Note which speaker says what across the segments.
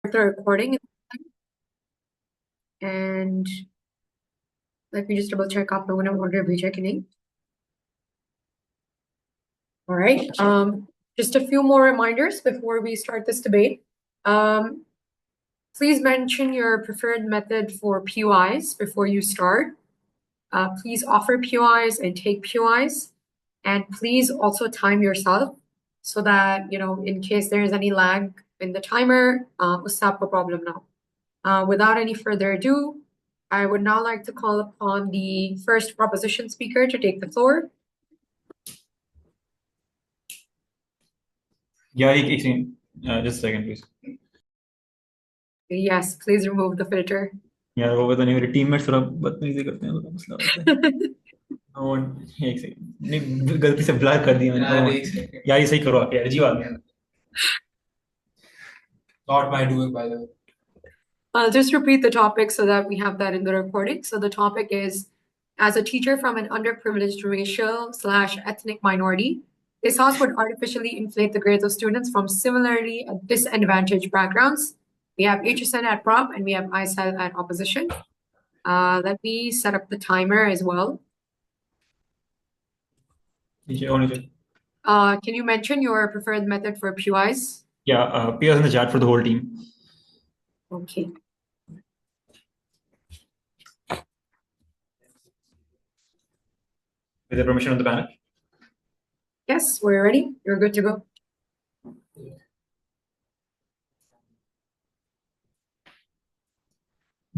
Speaker 1: the recording, and let me just double check up on order rechecking. All right. Just a few more reminders before we start this debate. Please mention your preferred method for PUIs before you start. Please offer PUIs and take PUIs, and please also time yourself so that in case there is any lag in the timer, usse aapko problem na ho. Without any further ado, I would now like to call upon the first proposition speaker to take the floor.
Speaker 2: Yeah, just a second, please.
Speaker 1: Yes, please remove the filter.
Speaker 2: Yeah, वो पता नहीं मेरे teammates थोड़ा बदतमीजी करते हैं तो मसला होता है. एक सेकंड नहीं गलती से ब्लर कर दिया मैंने. यार ये सही करो आप यार जी आ गया.
Speaker 3: Not my doing, by the way.
Speaker 1: I'll just repeat the topic so that we have that in the recording. So the topic is, as a teacher from an underprivileged racial/ethnic minority, this house would artificially inflate the grades of students from similarly disadvantaged backgrounds. We have Aitchison at prop and we have ISL at opposition. Let me set up the timer as well. Can you mention your preferred method for PUIs?
Speaker 2: Yeah, PUIs in the chat for the whole team.
Speaker 1: Okay.
Speaker 2: With the permission of the panel?
Speaker 1: Yes, we're ready. You're good to go.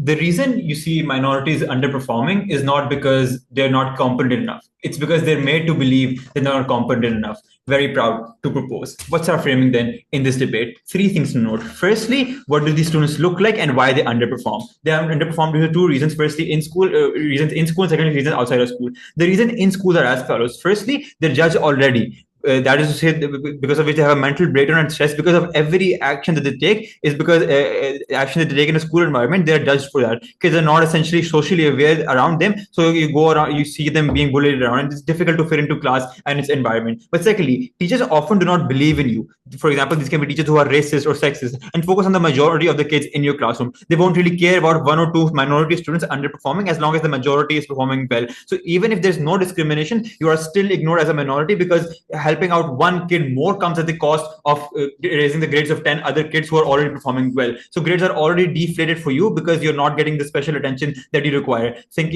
Speaker 2: The reason you see minorities underperforming is not because they're not competent enough. It's because they're made to believe they're not competent enough. Very proud to propose. What's our framing then in this debate? Three things to note. Firstly, what do these students look like and why they underperform? They underperform due to two reasons. Firstly, reasons in school, and secondly, reasons outside of school. The reason in school are as follows. Firstly, they're judged already. That is to say, because of which they have a mental breakdown and stress because of every action that they take is because action that they take in a school environment, they are judged for that. Kids are not essentially socially aware around them. So you go around, you see them being bullied around, and it's difficult to fit into class and its environment. But secondly, teachers often do not believe in you. For example, these can be teachers who are racist or sexist and focus on the majority of the kids in your classroom. They won't really care about one or two minority students underperforming as long as the majority is performing well. So even if there's no discrimination, you are still ignored as a minority because helping out one kid more comes at the cost of raising the grades of 10 other kids who are already performing well. So grades are already deflated for you because you're not getting the special attention that you require. Think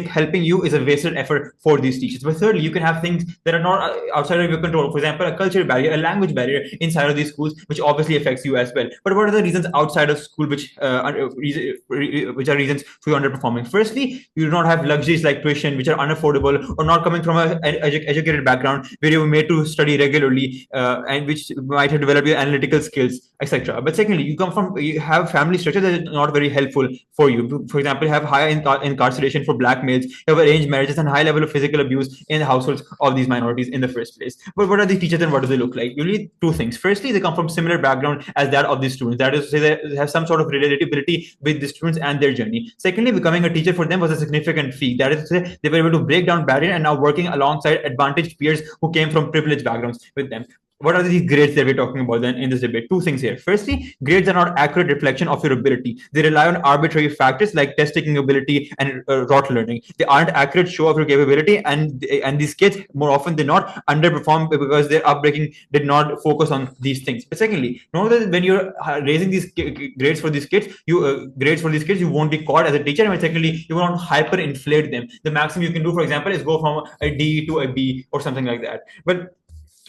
Speaker 2: helping you is a wasted effort for these teachers. But thirdly, you can have things that are not outside of your control. For example, a cultural barrier, a language barrier inside of these schools, which obviously affects you as well. But what are the reasons outside of school which are reasons for your underperforming? Firstly, you do not have luxuries like tuition, which are unaffordable, or not coming from an educated background where you were made to study regularly and which might have developed your analytical skills, etc. But secondly, you have family structure that is not very helpful for you. For example, you have high incarceration for black males, you have arranged marriages and high level of physical abuse in the households of these minorities in the first place. But what are these teachers and what do they look like? Usually two things. Firstly, they come from similar background as that of these students. That is to say, they have some sort of relatability with the students and their journey. Secondly, becoming a teacher for them was a significant feat. That is to say, they were able to break down barrier and now working alongside advantaged peers who came from privileged backgrounds with them. What are these grades that we're talking about then in this debate? Two things here. Firstly, grades are not accurate reflection of your ability. They rely on arbitrary factors like test taking ability and rote learning. They aren't accurate show of your capability, and these kids more often than not underperform because their upbringing did not focus on these things. But secondly, know that when you're raising these grades for these kids, you won't be caught as a teacher, and secondly, you won't hyperinflate them. The maximum you can do, for example, is go from a D to a B or something like that. But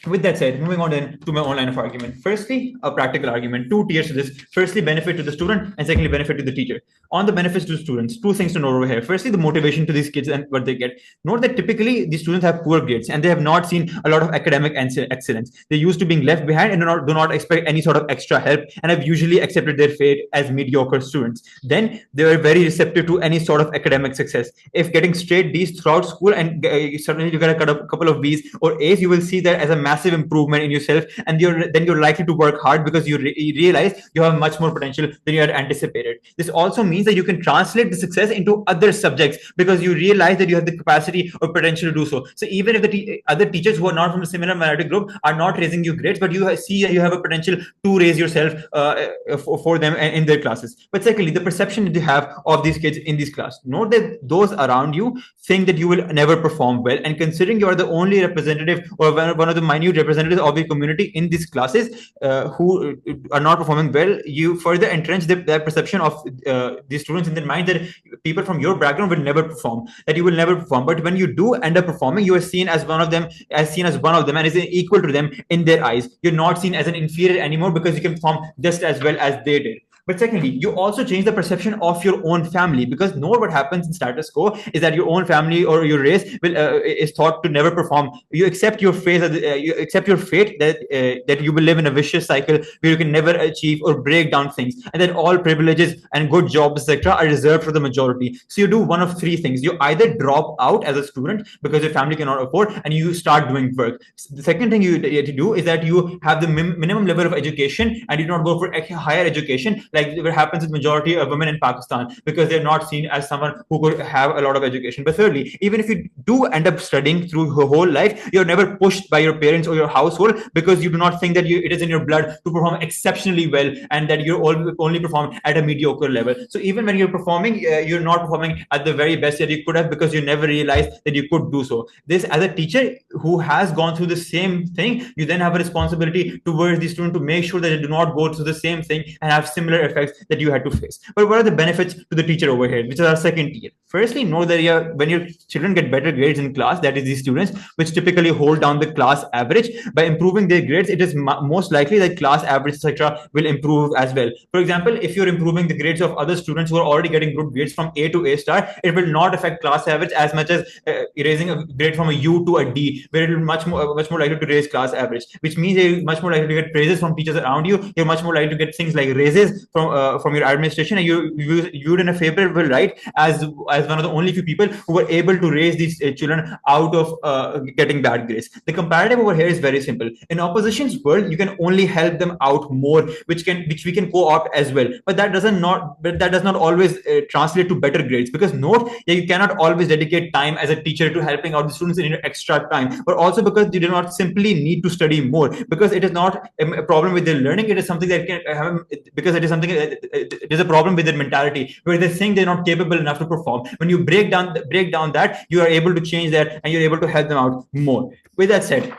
Speaker 2: with that said, moving on then to my own line of argument. Firstly, a practical argument, two tiers to this. Firstly, benefit to the student, and secondly, benefit to the teacher. On the benefits to students, two things to note over here. Firstly, the motivation to these kids and what they get. Note that typically these students have poor grades and they have not seen a lot of academic excellence. They're used to being left behind and do not expect any sort of extra help and have usually accepted their fate as mediocre students. Then they are very receptive to any sort of academic success. If getting straight D's throughout school and suddenly you get a couple of B's or A's, you will see that as a massive improvement in yourself, and then you're likely to work hard because you realize you have much more potential than you had anticipated. This also means that you can translate the success into other subjects because you realize that you have the capacity or potential to do so. So even if the other teachers who are not from a similar minority group are not raising you grades, but you see that you have a potential to raise yourself for them in their classes. But secondly, the perception that you have of these kids in this class. Note that those around you think that you will never perform well, and considering you are the only representative or one of the minute representatives of the community in these classes who are not performing well, you further entrench that perception of these students in their mind that people from your background will never perform, that you will never perform. But when you do end up performing, you are seen as one of them, and is equal to them in their eyes. You're not seen as an inferior anymore because you can perform just as well as they did. But secondly, you also change the perception of your own family, because know what happens in status quo is that your own family or your race is thought to never perform. You accept your fate, that you will live in a vicious cycle where you can never achieve or break down things, and that all privileges and good jobs, etc., are reserved for the majority. So you do one of three things: you either drop out as a student because your family cannot afford, and you start doing work. The second thing you have to do is that you have the minimum level of education, and you do not go for higher education like what happens with majority of women in Pakistan, because they're not seen as someone who could have a lot of education. But thirdly, even if you do end up studying through your whole life, you're never pushed by your parents or your household, because you do not think that it is in your blood to perform exceptionally well, and that you only perform at a mediocre level. So even when you're performing, you're not performing at the very best that you could have, because you never realized that you could do so. This, as a teacher who has gone through the same thing, you then have a responsibility towards the student to make sure that they do not go through the same thing and have similar effects that you had to face. But what are the benefits to the teacher over here, which is our second tier? Firstly, know that when your children get better grades in class, that is, these students which typically hold down the class average, by improving their grades, it is most likely that class average, etc., will improve as well. For example, if you're improving the grades of other students who are already getting good grades from A to A star, it will not affect class average as much as raising a grade from a U to a D, where it will much more likely to raise class average, which means you're much more likely to get praises from teachers around you. You're much more likely to get things like raises from your administration, and you're viewed in a favorable light as one of the only few people who were able to raise these children out of getting bad grades. The comparative over here is very simple. In opposition's world, you can only help them out more, which we can co-opt as well. But that does not always translate to better grades, because note that you cannot always dedicate time as a teacher to helping out the students in your extra time, but also because you do not simply need to study more, because it is not a problem with their learning. It is something that can have, because it is a problem with their mentality, where they think they're not capable enough to perform. When you break down that, you are able to change that, and you're able to help them out more. With that said,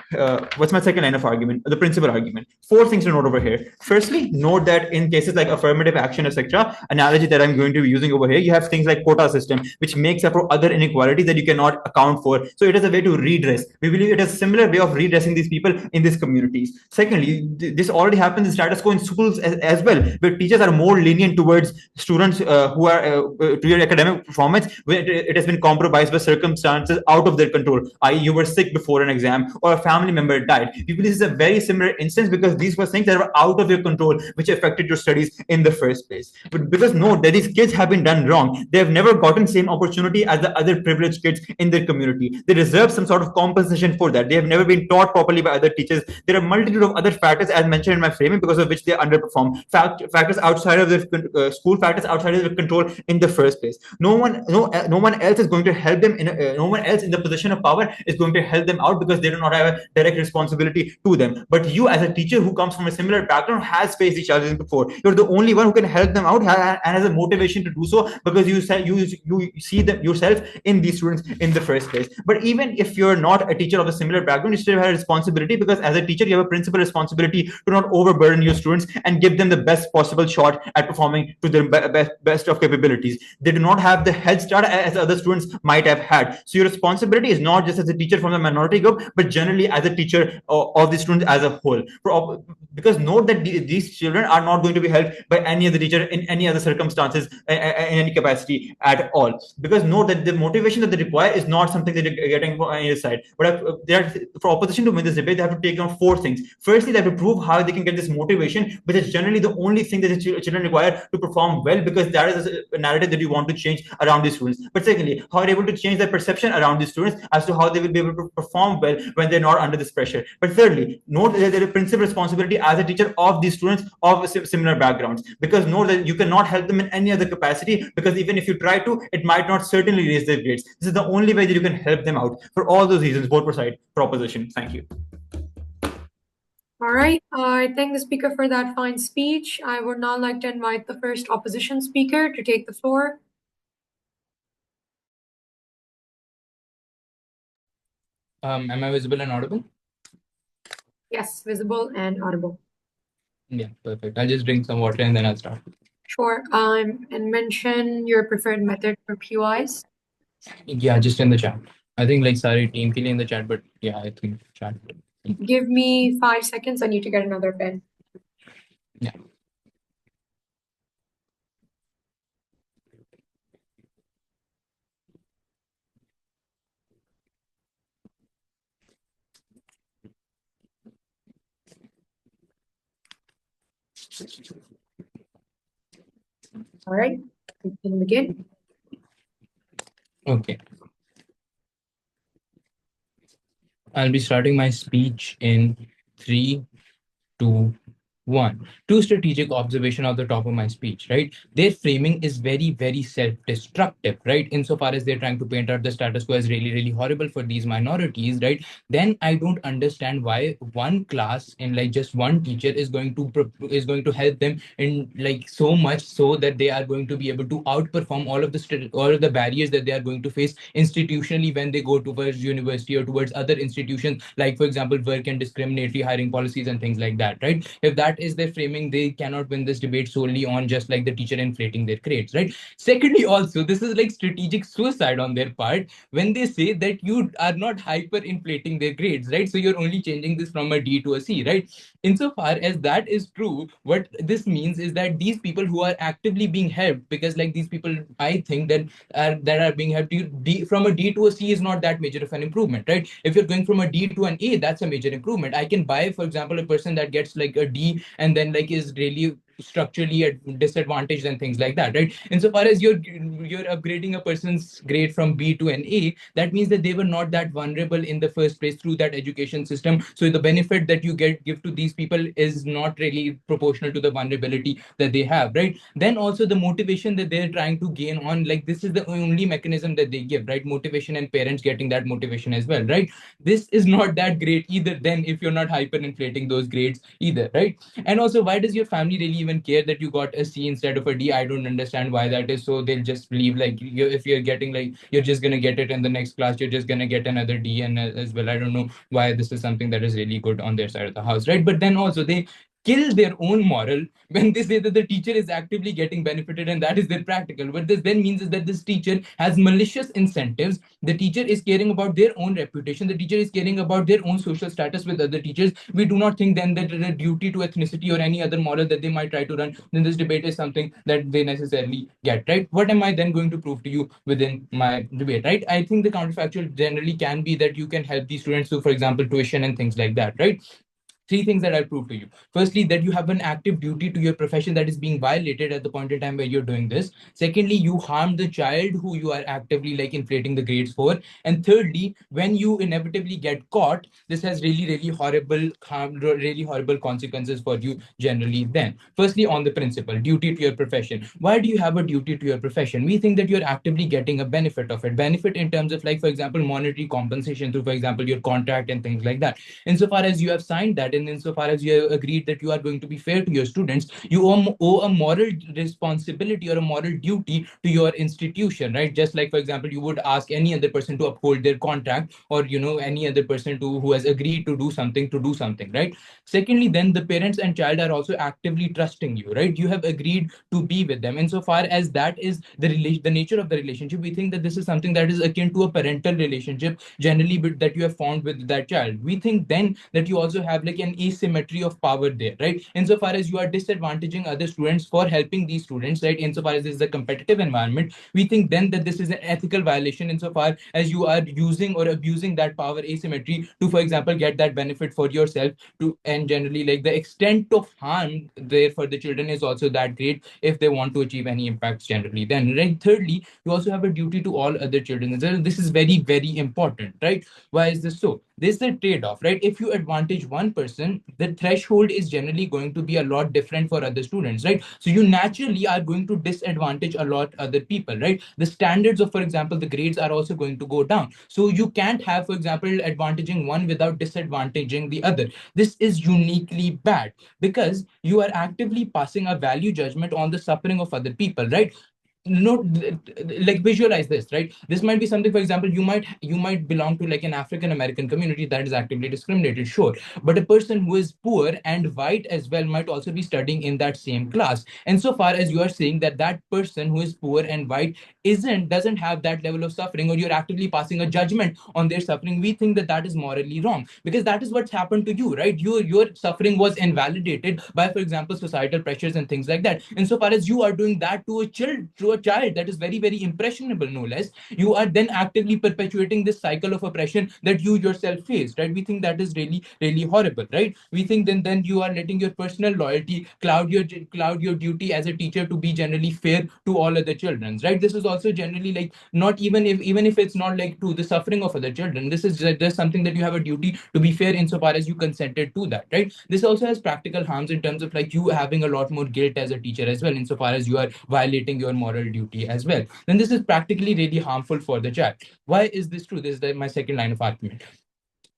Speaker 2: what's my second line of argument? The principal argument. 4 things to note over here. Firstly, note that in cases like affirmative action, etc., analogy that I'm going to be using over here, you have things like quota system, which makes up for other inequalities that you cannot account for. So it is a way to redress. We believe it is a similar way of redressing these people in these communities. Secondly, this already happens in status quo in schools as well, where teachers are more lenient towards students who are to your academic performance, where it has been compromised by circumstances out of their control, i.e. you were sick before an exam, or a family member died. We believe this is a very similar instance, because these were things that were out of your control, which affected your studies in the first place. But because note that these kids have been done wrong, they have never gotten same opportunity as the other privileged kids in their community. They deserve some sort of compensation for that. They have never been taught properly by other teachers. There are a multitude of other factors, as mentioned in my framing, because of which they underperform. Factors outside of their school, factors outside of their control in the first place. No one else is going to help them. No one else in the position of power is going to help them out, because they do not have a direct responsibility to them. But you, as a teacher who comes from a similar background, has faced these challenges before. You're the only one who can help them out and has a motivation to do so, because you see them yourself in these students in the first place. But even if you're not a teacher of a similar background, you still have a responsibility, because as a teacher, you have a principal responsibility to not overburden your students and give them the best possible shot at performing to their best of capabilities. They do not have the head start as other students might have had. So your responsibility is not just as a teacher from the minority group, but generally as a teacher of the students as a whole. Because note that these children are not going to be helped by any other teacher in any other circumstances, in any capacity at all. Because note that the motivation that they require is not something that they're getting from any other side. But for opposition to win this debate, they have to take on 4 things. Firstly, they have to prove how they can get this motivation, which is generally the only thing that the children require to perform well, because that is a narrative that you want to change around these students. But secondly, how are they able to change their perception around these students as to how they will be able to perform well well when they're not under this pressure. But thirdly, note that there is a principal responsibility as a teacher of these students of similar backgrounds, because note that you cannot help them in any other capacity, because even if you try to, it might not certainly raise their grades. This is the only way that you can help them out. For all those reasons, vote for side proposition. Thank you.
Speaker 1: All right, I thank the speaker for that fine speech. I would now like to invite the first opposition speaker to take the floor.
Speaker 4: Am I visible and audible?
Speaker 1: Yes, visible and audible.
Speaker 4: Yeah, perfect. I'll just drink some water and then I'll start.
Speaker 1: Sure. And mention your preferred method for POIs.
Speaker 4: Yeah, just in the chat. I think like sorry team in the chat, but yeah, I think chat.
Speaker 1: Give me 5 seconds. I need to get another pen.
Speaker 4: Yeah.
Speaker 1: All right, we can begin.
Speaker 4: Okay. I'll be starting my speech in 3, 2, 1. Two strategic observation at the top of my speech, right? Their framing is very, very self-destructive, right? Insofar as they're trying to paint out the status quo as really, really horrible for these minorities, right? Then I don't understand why one class and like just one teacher is going to help them in like so much so that they are going to be able to outperform all of the barriers that they are going to face institutionally when they go towards university or towards other institutions, like for example, work and discriminatory hiring policies and things like that, right? If that is their framing, they cannot win this debate solely on just like the teacher inflating their grades, right? Secondly, also, this is like strategic suicide on their part when they say that you are not hyper inflating their grades, right? So you're only changing this from a D to a C, right? Insofar as that is true, what this means is that these people who are actively being helped, because like these people, I think that are being helped, from a D to a C is not that major of an improvement, right? If you're going from a D to an A, that's a major improvement. I can buy, for example, a person that gets like a D and then like is really structurally at disadvantage and things like that, right? Insofar as you're upgrading a person's grade from B to an A, that means that they were not that vulnerable in the first place through that education system. So the benefit that you give to these people is not really proportional to the vulnerability that they have, right? Then also the motivation that they're trying to gain on, like this is the only mechanism that they give, right? Motivation and parents getting that motivation as well, right? This is not that great either then if you're not hyperinflating those grades either, right? And also, why does your family really even care that you got a C instead of a D? I don't understand why that is. So they'll just believe like if you're getting like you're just gonna get it in the next class, you're just gonna get another D and as well. I don't know why this is something that is really good on their side of the house, right? But then also they kill their own moral when they say that the teacher is actively getting benefited and that is their practical. What this then means is that this teacher has malicious incentives. The teacher is caring about their own reputation. The teacher is caring about their own social status with other teachers. We do not think then that the duty to ethnicity or any other model that they might try to run, then this debate is something that they necessarily get, right? What am I then going to prove to you within my debate, right? I think the counterfactual generally can be that you can help these students to, for example, tuition and things like that, right? Three things that I'll prove to you. Firstly, that you have an active duty to your profession that is being violated at the point in time where you're doing this. Secondly, you harm the child who you are actively like inflating the grades for. And thirdly, when you inevitably get caught, this has really, really horrible consequences for you generally then. Firstly, on the principle, duty to your profession. Why do you have a duty to your profession? We think that you're actively getting a benefit of it. Benefit in terms of like, for example, monetary compensation through, for example, your contract and things like that. Insofar as you have signed that and insofar as you have agreed that you are going to be fair to your students, you owe a moral responsibility or a moral duty to your institution, right? Just like, for example, you would ask any other person to uphold their contract or, any other person who has agreed to do something, right? Secondly, then the parents and child are also actively trusting you, right? You have agreed to be with them. Insofar as that is the nature of the relationship, we think that this is something that is akin to a parental relationship generally that you have formed with that child. We think then that you also have like an asymmetry of power there, right? Insofar as you are disadvantaging other students for helping these students, right? Insofar as this is a competitive environment, we think then that this is an ethical violation insofar as you are using or abusing that power asymmetry to, for example, get that benefit for yourself. To and generally, like, the extent of harm there for the children is also that great if they want to achieve any impacts generally. Then, right, thirdly, you also have a duty to all other children. This is very, very important, right? Why is this so? There's the trade-off, right? If you advantage one person, the threshold is generally going to be a lot different for other students, right? So you naturally are going to disadvantage a lot other people, right? The standards of, for example, the grades are also going to go down. So you can't have, for example, advantaging one without disadvantaging the other. This is uniquely bad because you are actively passing a value judgment on the suffering of other people, right? No, like, visualize this, right? This might be something, for example, you might belong to like an African American community that is actively discriminated, sure, but a person who is poor and white as well might also be studying in that same class. And so far as you are saying that that person who is poor and white doesn't have that level of suffering, or you're actively passing a judgment on their suffering, we think that that is morally wrong, because that is what's happened to you, right? Your suffering was invalidated by, for example, societal pressures and things like that. And so far as you are doing that to a child that is very, very impressionable, no less, you are then actively perpetuating this cycle of oppression that you yourself faced, right? We think that is really, really horrible, right? We think then you are letting your personal loyalty cloud your duty as a teacher to be generally fair to all other children, right? This is also generally like, not even if it's not like to the suffering of other children, this is just something that you have a duty to be fair insofar as you consented to that, right? This also has practical harms in terms of like you having a lot more guilt as a teacher as well, insofar as you are violating your moral duty as well. Then this is practically really harmful for the child. Why is this true? This is my second line of argument.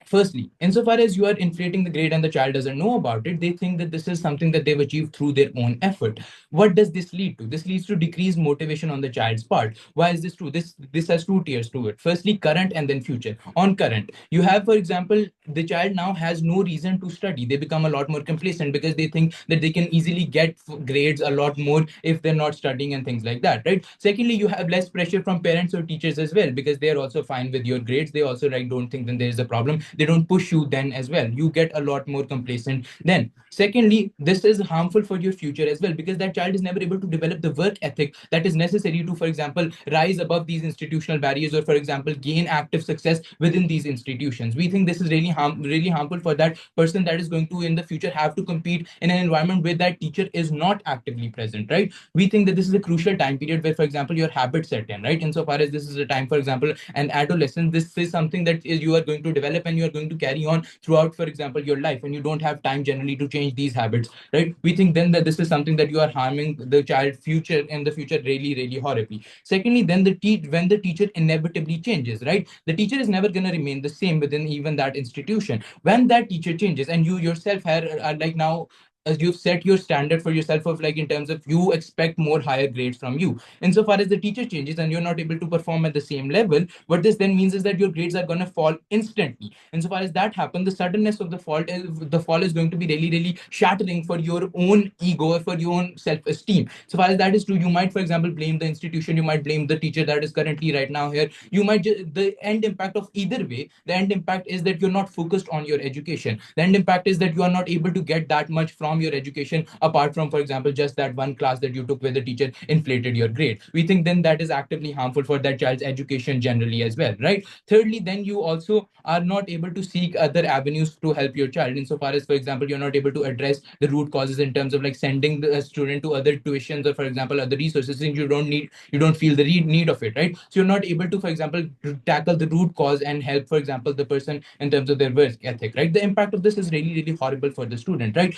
Speaker 4: Firstly, insofar as you are inflating the grade and the child doesn't know about it, they think that this is something that they've achieved through their own effort. What does this lead to? This leads to decreased motivation on the child's part. Why is this true? This has two tiers to it. Firstly, current and then future. On current, you have, for example, the child now has no reason to study. They become a lot more complacent because they think that they can easily get grades a lot more if they're not studying and things like that, right? Secondly, you have less pressure from parents or teachers as well, because they're also fine with your grades. They also like don't think that there is a problem. They don't push you then as well. You get a lot more complacent then. Secondly, this is harmful for your future as well, because that child is never able to develop the work ethic that is necessary to, for example, rise above these institutional barriers, or, for example, gain active success within these institutions. We think this is really harmful for that person that is going to in the future have to compete in an environment where that teacher is not actively present, right? We think that this is a crucial time period where, for example, your habits set in, right? Insofar as this is a time, for example, an adolescence, this is something that is you are going to develop and you are going to carry on throughout, for example, your life, and you don't have time generally to change these habits, right? We think then that this is something that you are harming the child future in the future really, really horribly. Secondly, then when the teacher inevitably changes, right? The teacher is never going to remain the same within even that institution. When that teacher changes and you yourself are like now, as you've set your standard for yourself of like in terms of you expect more higher grades from you, insofar as the teacher changes and you're not able to perform at the same level, what this then means is that your grades are going to fall instantly. Insofar as that happens, the suddenness of the fall is going to be really, really shattering for your own ego or for your own self-esteem. So far as that is true, you might, for example, blame the institution, you might blame the teacher that is currently right now here. You might the end impact of either way, the end impact is that you're not focused on your education. The end impact is that you are not able to get that much from your education, apart from, for example, just that one class that you took where the teacher inflated your grade. We think then that is actively harmful for that child's education generally as well, right? Thirdly, then you also are not able to seek other avenues to help your child, insofar as, for example, you're not able to address the root causes in terms of like sending the student to other tuitions or, for example, other resources, since you don't feel the need of it, right? So you're not able to, for example, tackle the root cause and help, for example, the person in terms of their work ethic, right? The impact of this is really, really horrible for the student, right?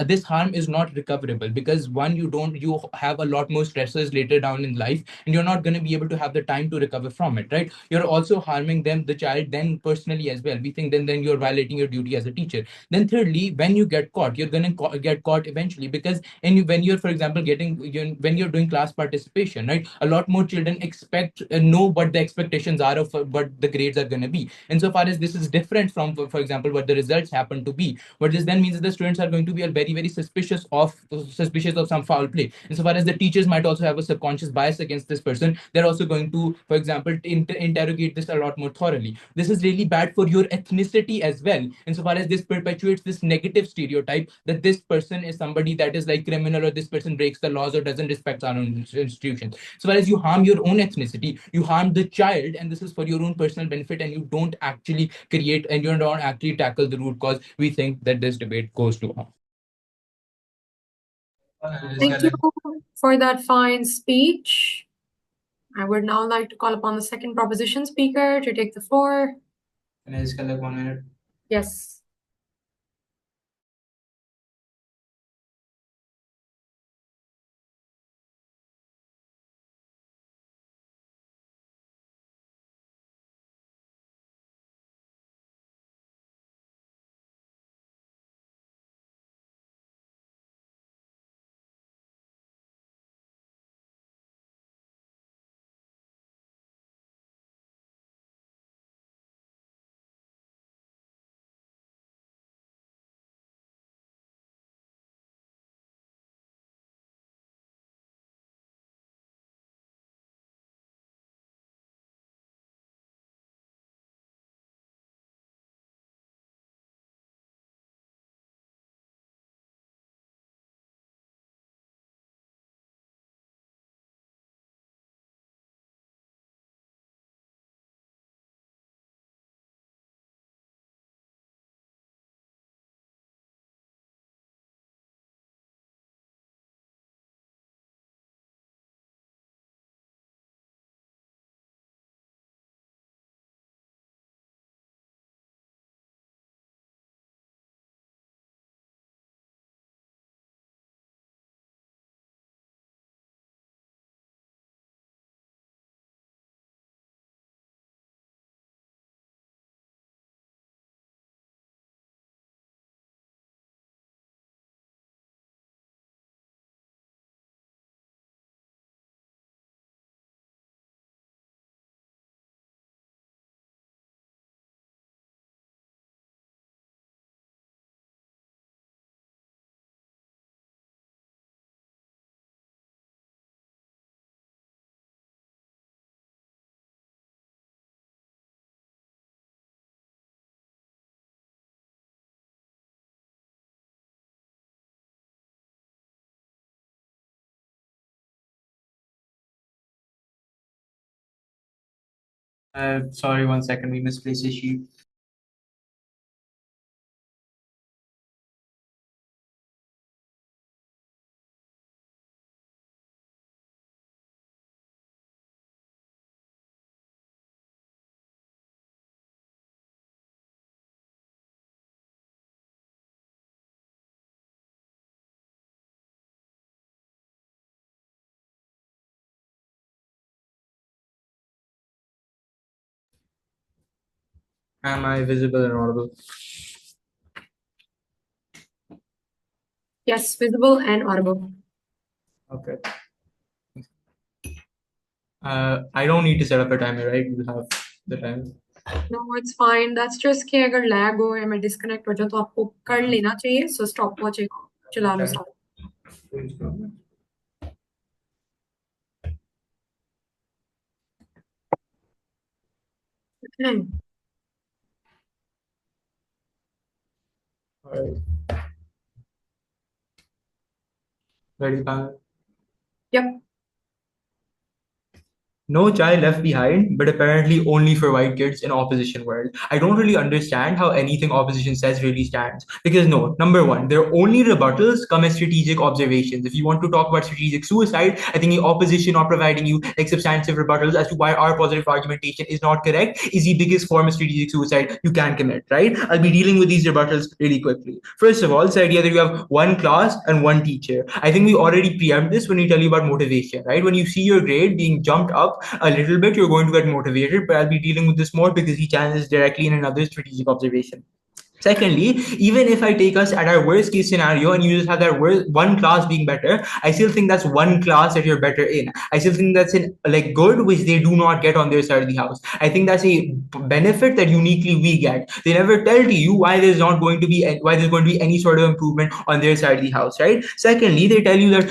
Speaker 4: This harm is not recoverable, because one, you have a lot more stresses later down in life, and you're not going to be able to have the time to recover from it, right? You're also harming the child then personally as well. We think then you're violating your duty as a teacher. Then thirdly, when you get caught, you're going to get caught eventually, because when you're, for example, when you're doing class participation, right, a lot more children expect know what the expectations are of what the grades are going to be. And so far as this is different from, for example, what the results happen to be, what this then means is the students are going to be very, very suspicious of some foul play. Insofar as the teachers might also have a subconscious bias against this person, they're also going to, for example, interrogate this a lot more thoroughly. This is really bad for your ethnicity as well, insofar as this perpetuates this negative stereotype that this person is somebody that is like criminal, or this person breaks the laws or doesn't respect our own institutions. So whereas you harm your own ethnicity, you harm the child, and this is for your own personal benefit, and you don't actually create and you don't actually tackle the root cause. We think that this debate goes too harm.
Speaker 1: Thank you for that fine speech. I would now like to call upon the second proposition speaker to take the floor.
Speaker 3: Can I just collect 1 minute?
Speaker 1: Yes.
Speaker 3: Sorry, 1 second. We misplaced a sheet. Am I visible and audible?
Speaker 1: Yes, visible and audible.
Speaker 3: Okay. I don't need to set up a timer, right? You have the timer.
Speaker 1: No, it's fine. That's just कि अगर lag हो या मैं disconnect हो जाऊँ तो आपको कर लेना चाहिए. So stopwatch एक चला लो साथ. Okay.
Speaker 3: All right. Ready, panel?
Speaker 1: Yep.
Speaker 2: No child left behind, but apparently only for white kids in opposition world. I don't really understand how anything opposition says really stands. Because no, number one, their only rebuttals come as strategic observations. If you want to talk about strategic suicide, I think the opposition are providing you like substantive rebuttals as to why our positive argumentation is not correct is the biggest form of strategic suicide you can commit, right? I'll be dealing with these rebuttals really quickly. First of all, it's the idea that you have one class and one teacher. I think we already preempt this when we tell you about motivation, right? When you see your grade being jumped up a little bit, you're going to get motivated, but I'll be dealing with this more because he challenges directly in another strategic observation. Secondly, even if I take us at our worst case scenario and you just have that one class being better, I still think that's one class that you're better in. I still think that's in like good, which they do not get on their side of the house. I think that's a benefit that uniquely we get. They never tell to you why there's going to be any sort of improvement on their side of the house, right? Secondly, they tell you that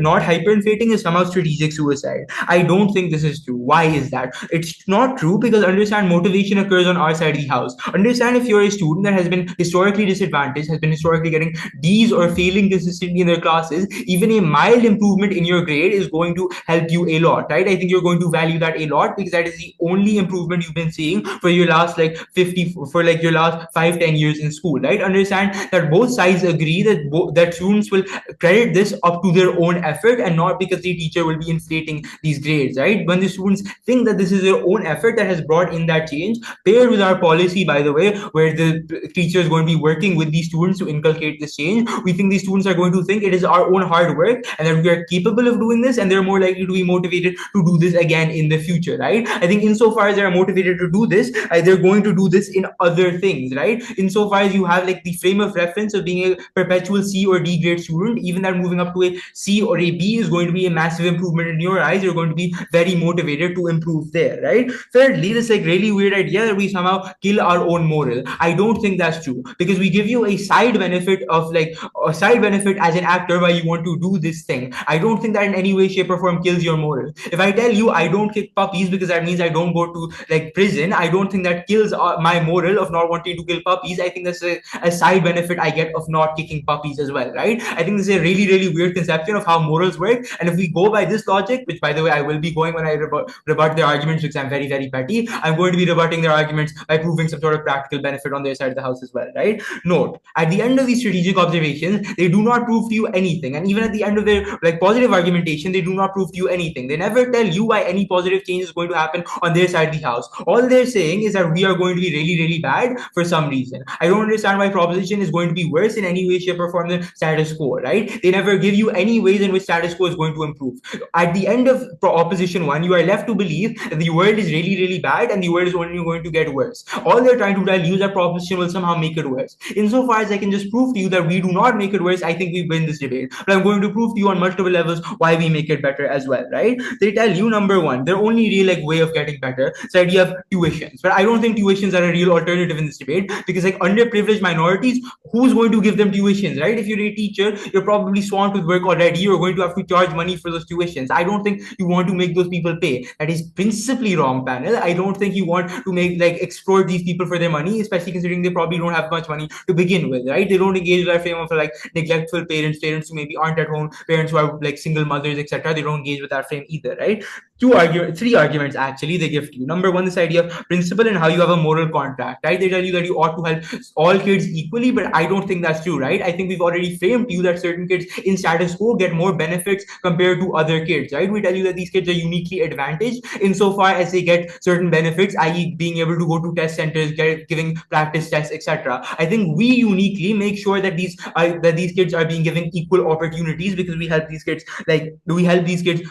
Speaker 2: not hyperinflating is somehow strategic suicide. I don't think this is true. Why is that? It's not true because understand motivation occurs on our side of the house. Understand if you're a student that has been historically disadvantaged, has been historically getting D's or failing consistently in their classes, even a mild improvement in your grade is going to help you a lot, right? I think you're going to value that a lot because that is the only improvement you've been seeing for your last like 50 for like your last 5-10 years in school, right? Understand that both sides agree that students will credit this up to their own effort and not because the teacher will be inflating these grades, right? When the students think that this is their own effort that has brought in that change, paired with our policy, by the way, where the teacher is going to be working with these students to inculcate this change, we think these students are going to think it is our own hard work and that we are capable of doing this, and they're more likely to be motivated to do this again in the future, right? I think insofar as they're motivated to do this, they're going to do this in other things, right? Insofar as you have like the frame of reference of being a perpetual C or D grade student, even that moving up to a C or a B is going to be a massive improvement in your eyes. You're going to be very motivated to improve there, right? Thirdly, this like really weird idea that we somehow kill our own moral. I don't think that's true because we give you a side benefit of like a side benefit as an actor why you want to do this thing. I don't think that in any way, shape, or form kills your moral. If I tell you I don't kick puppies because that means I don't go to like prison, I don't think that kills my moral of not wanting to kill puppies. I think that's a side benefit I get of not kicking puppies as well, right? I think this is a really, really weird conception of how morals work. And if we go by this logic, which by the way I will be going when I rebut their arguments because I'm very, very petty, I'm going to be rebutting their arguments by proving some sort of practical benefit on their side of the house as well, right? Note, at the end of these strategic observations, they do not prove to you anything. And even at the end of their like positive argumentation, they do not prove to you anything. They never tell you why any positive change is going to happen on their side of the house. All they're saying is that we are going to be really, really bad for some reason. I don't understand why proposition is going to be worse in any way, shape, or form than status quo, right? They never give you any ways in which status quo is going to improve. At the end of opposition one, you are left to believe that the world is really, really bad and the world is only going to get worse. All they're trying to tell you is that proposition will somehow make it worse. Insofar as I can just prove to you that we do not make it worse, I think we win this debate. But I'm going to prove to you on multiple levels why we make it better as well, right? They tell you, number one, their only real like way of getting better is the idea of tuitions. But I don't think tuitions are a real alternative in this debate because like underprivileged minorities, who's going to give them tuitions, right? If you're a teacher, you're probably swamped with work already. You're going to have to charge money for those tuitions. I don't think you want to make those people pay. That is principally wrong, panel. I don't think you want to make like exploit these people for their money, especially considering they probably don't have much money to begin with, right? They don't engage with that frame of like neglectful parents who maybe aren't at home, parents who are like single mothers, etc. They don't engage with that frame either, right? Three arguments actually they give to you. Number one, this idea of principle and how you have a moral contract, right? They tell you that you ought to help all kids equally, but I don't think that's true, right? I think we've already framed to you that certain kids in status quo get more benefits compared to other kids, right? We tell you that these kids are uniquely advantaged insofar as they get certain benefits, i.e. being able to go to test centers, giving practice tests, etc. I think we uniquely make sure that these kids are being given equal opportunities because we help these kids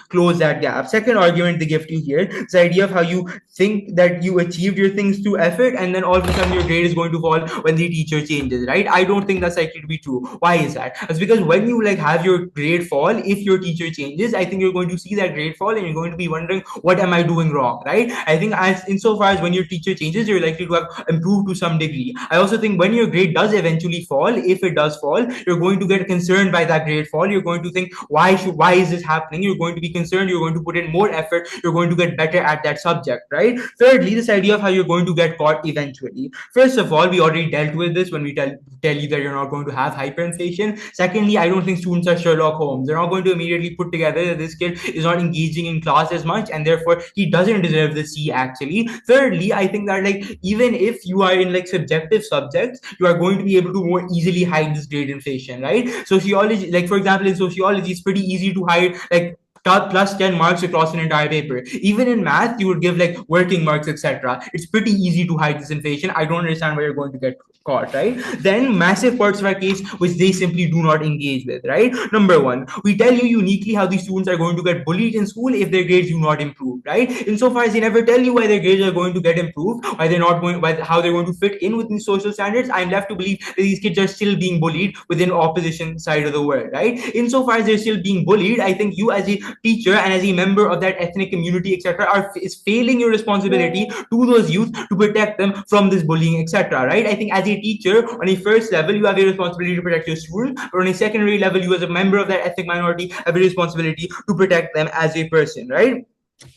Speaker 2: close that gap. Second argument they give to you here is the idea of how you think that you achieved your things through effort and then all of a sudden your grade is going to fall when the teacher changes, right? I don't think that's likely to be true. Why is that? It's because when you like have your grade fall, if your teacher changes, I think you're going to see that grade fall and you're going to be wondering, what am I doing wrong, right? I think as insofar as when your teacher changes, you're likely to have improved to some degree. I also think when your grade does eventually fall, if it does fall, you're going to get concerned by that grade fall. You're going to think, why is this happening? You're going to be concerned. You're going to put in more effort. You're going to get better at that subject, right? Thirdly, this idea of how you're going to get caught eventually. First of all, we already dealt with this when we tell you that you're not going to have hyperinflation. Secondly, I don't think students are Sherlock Holmes. They're not going to immediately put together that this kid is not engaging in class as much and therefore he doesn't deserve the C actually. Thirdly, I think that like even if you are in like subjective subjects, you are going to be able to more easily hide this grade inflation, right? Sociology, like for example, in sociology, it's pretty easy to hide like
Speaker 3: plus 10 marks across an entire paper. Even in math, you would give like working marks, etc. It's pretty easy to hide this inflation. I don't understand where you're going to get caught, right? Then massive parts of our case which they simply do not engage with, right? Number one, we tell you uniquely how these students are going to get bullied in school if their grades do not improve, right? Insofar as they never tell you why their grades are going to get improved, why they're not going, why, how they're going to fit in within social standards, I'm left to believe that these kids are still being bullied within opposition side of the world, right? Insofar as they're still being bullied, I think you as a teacher and as a member of that ethnic community, etc., is failing your responsibility to those youth to protect them from this bullying, etc., right? I think as a teacher, on a first level, you have a responsibility to protect your students, but on a secondary level, you as a member of that ethnic minority have a responsibility to protect them as a person, right?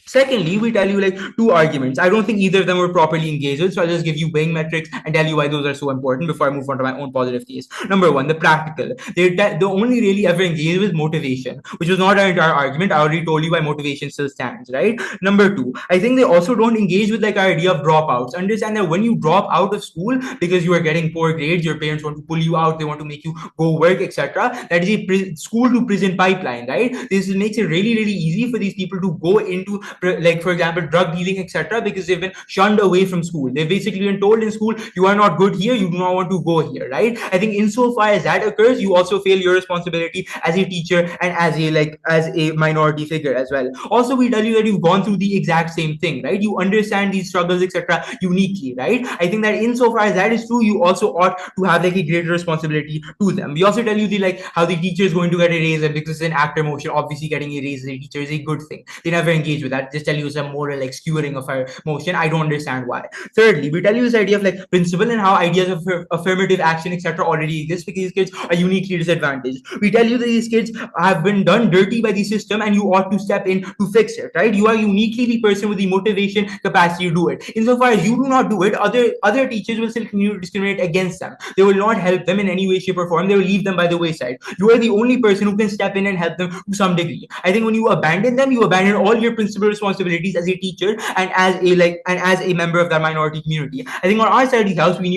Speaker 3: Secondly, we tell you like two arguments. I don't think either of them were properly engaged with, so I'll just give you weighing metrics and tell you why those are so important before I move on to my own positive case. Number one, the practical. They only really ever engage with motivation, which was not our entire argument. I already told you why motivation still stands, right? Number two, I think they also don't engage with like our idea of dropouts. Understand that when you drop out of school because you are getting poor grades, your parents want to pull you out, they want to make you go work, etc. That is a school to prison pipeline, right? This makes it really, really easy for these people to go into, like for example, drug dealing, etc., because they've been shunned away from school. They've basically been told in school, you are not good here, you do not want to go here, right? I think insofar as that occurs, you also fail your responsibility as a teacher and as a minority figure as well. Also, we tell you that you've gone through the exact same thing, right? You understand these struggles, etc., uniquely, right? I think that insofar as that is true, you also ought to have like a greater responsibility to them. We also tell you the like how the teacher is going to get a raise, and because it's an actor motion, obviously getting a raise as a teacher is a good thing. They never engage with that. Just tell you some moral like skewering of our motion. I don't understand why. Thirdly, we tell you this idea of like principle and how ideas of affirmative action, etc., already exist because these kids are uniquely disadvantaged. We tell you that these kids have been done dirty by the system and you ought to step in to fix it, right? You are uniquely the person with the motivation capacity to do it. Insofar as you do not do it, other teachers will still continue to discriminate against them. They will not help them in any way, shape, or form. They will leave them by the wayside. You are the only person who can step in and help them to some degree. I think when you abandon them, you abandon all your principal responsibilities as a teacher and as a member of that minority community. I think on our side of the house, we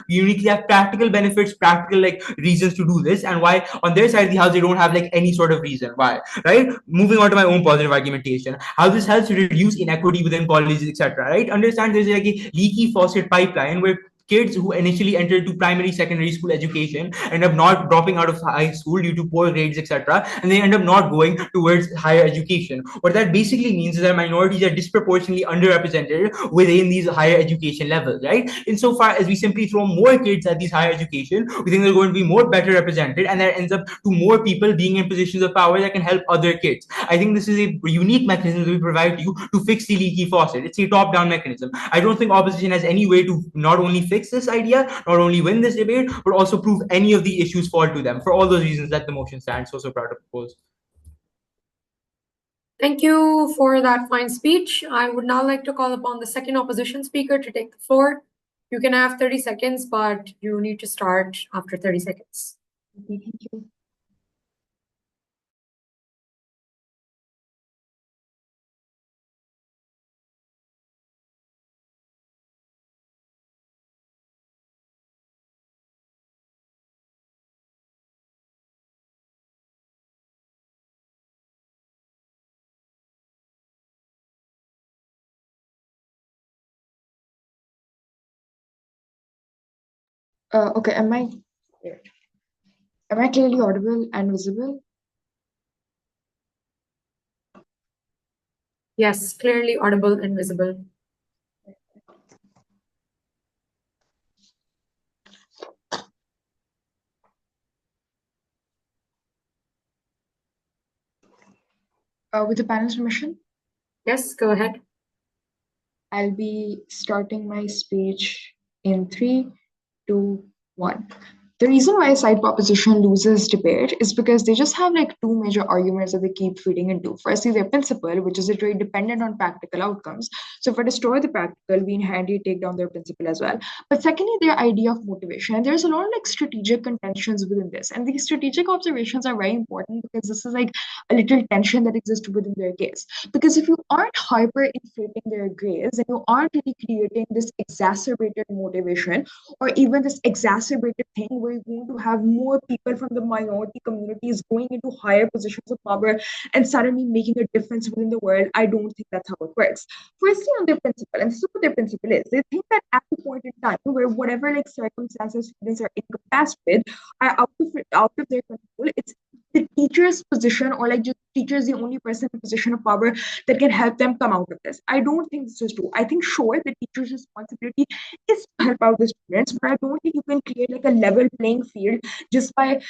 Speaker 3: uniquely have practical benefits, practical like reasons to do this, and why on their side of the house they don't have like any sort of reason why, right? Moving on to my own positive argumentation, how this helps reduce inequity within colleges, etc., right? Understand there's like a leaky faucet pipeline where kids who initially entered to primary, secondary school education end up not dropping out of high school due to poor grades, etc., and they end up not going towards higher education. What that basically means is that minorities are disproportionately underrepresented within these higher education levels, right? Insofar as we simply throw more kids at these higher education, we think they're going to be more better represented, and that ends up to more people being in positions of power that can help other kids. I think this is a unique mechanism that we provide to you to fix the leaky faucet. It's a top-down mechanism. I don't think opposition has any way to not only fix this idea, not only win this debate, but also prove any of the issues fall to them. For all those reasons that the motion stands, so proud to propose.
Speaker 1: Thank you for that fine speech. I would now like to call upon the second opposition speaker to take the floor. You can have 30 seconds, but you need to start after 30 seconds.
Speaker 5: Okay, thank you. Okay, am I clearly audible and visible?
Speaker 1: Yes, clearly audible and visible.
Speaker 5: With the panel's permission,
Speaker 1: Yes, go ahead.
Speaker 5: I'll be starting my speech in 3, 2, 1. The reason why side proposition loses debate is because they just have like two major arguments that they keep feeding into. Firstly, their principle, which is literally dependent on practical outcomes. So if I destroy the practical, we inherently take down their principle as well. But secondly, their idea of motivation. And there's a lot of like strategic contentions within this. And these strategic observations are very important because this is like a little tension that exists within their case. Because if you aren't hyper inflating their grades and you aren't really creating this exacerbated motivation or even this exacerbated thing where you're going to have more people from the minority communities going into higher positions of power and suddenly making a difference within the world. I don't think that's how it works. Firstly, on their principle, and this is what their principle is, they think that at the point in time where whatever like circumstances students are incapacitated with are out of their control, it's the teacher's position, or like just teacher is the only person in position of power that can help them come out of this. I don't think this is true. I think sure the teacher's responsibility is to help out the students, but I don't think you can create like a level playing field just by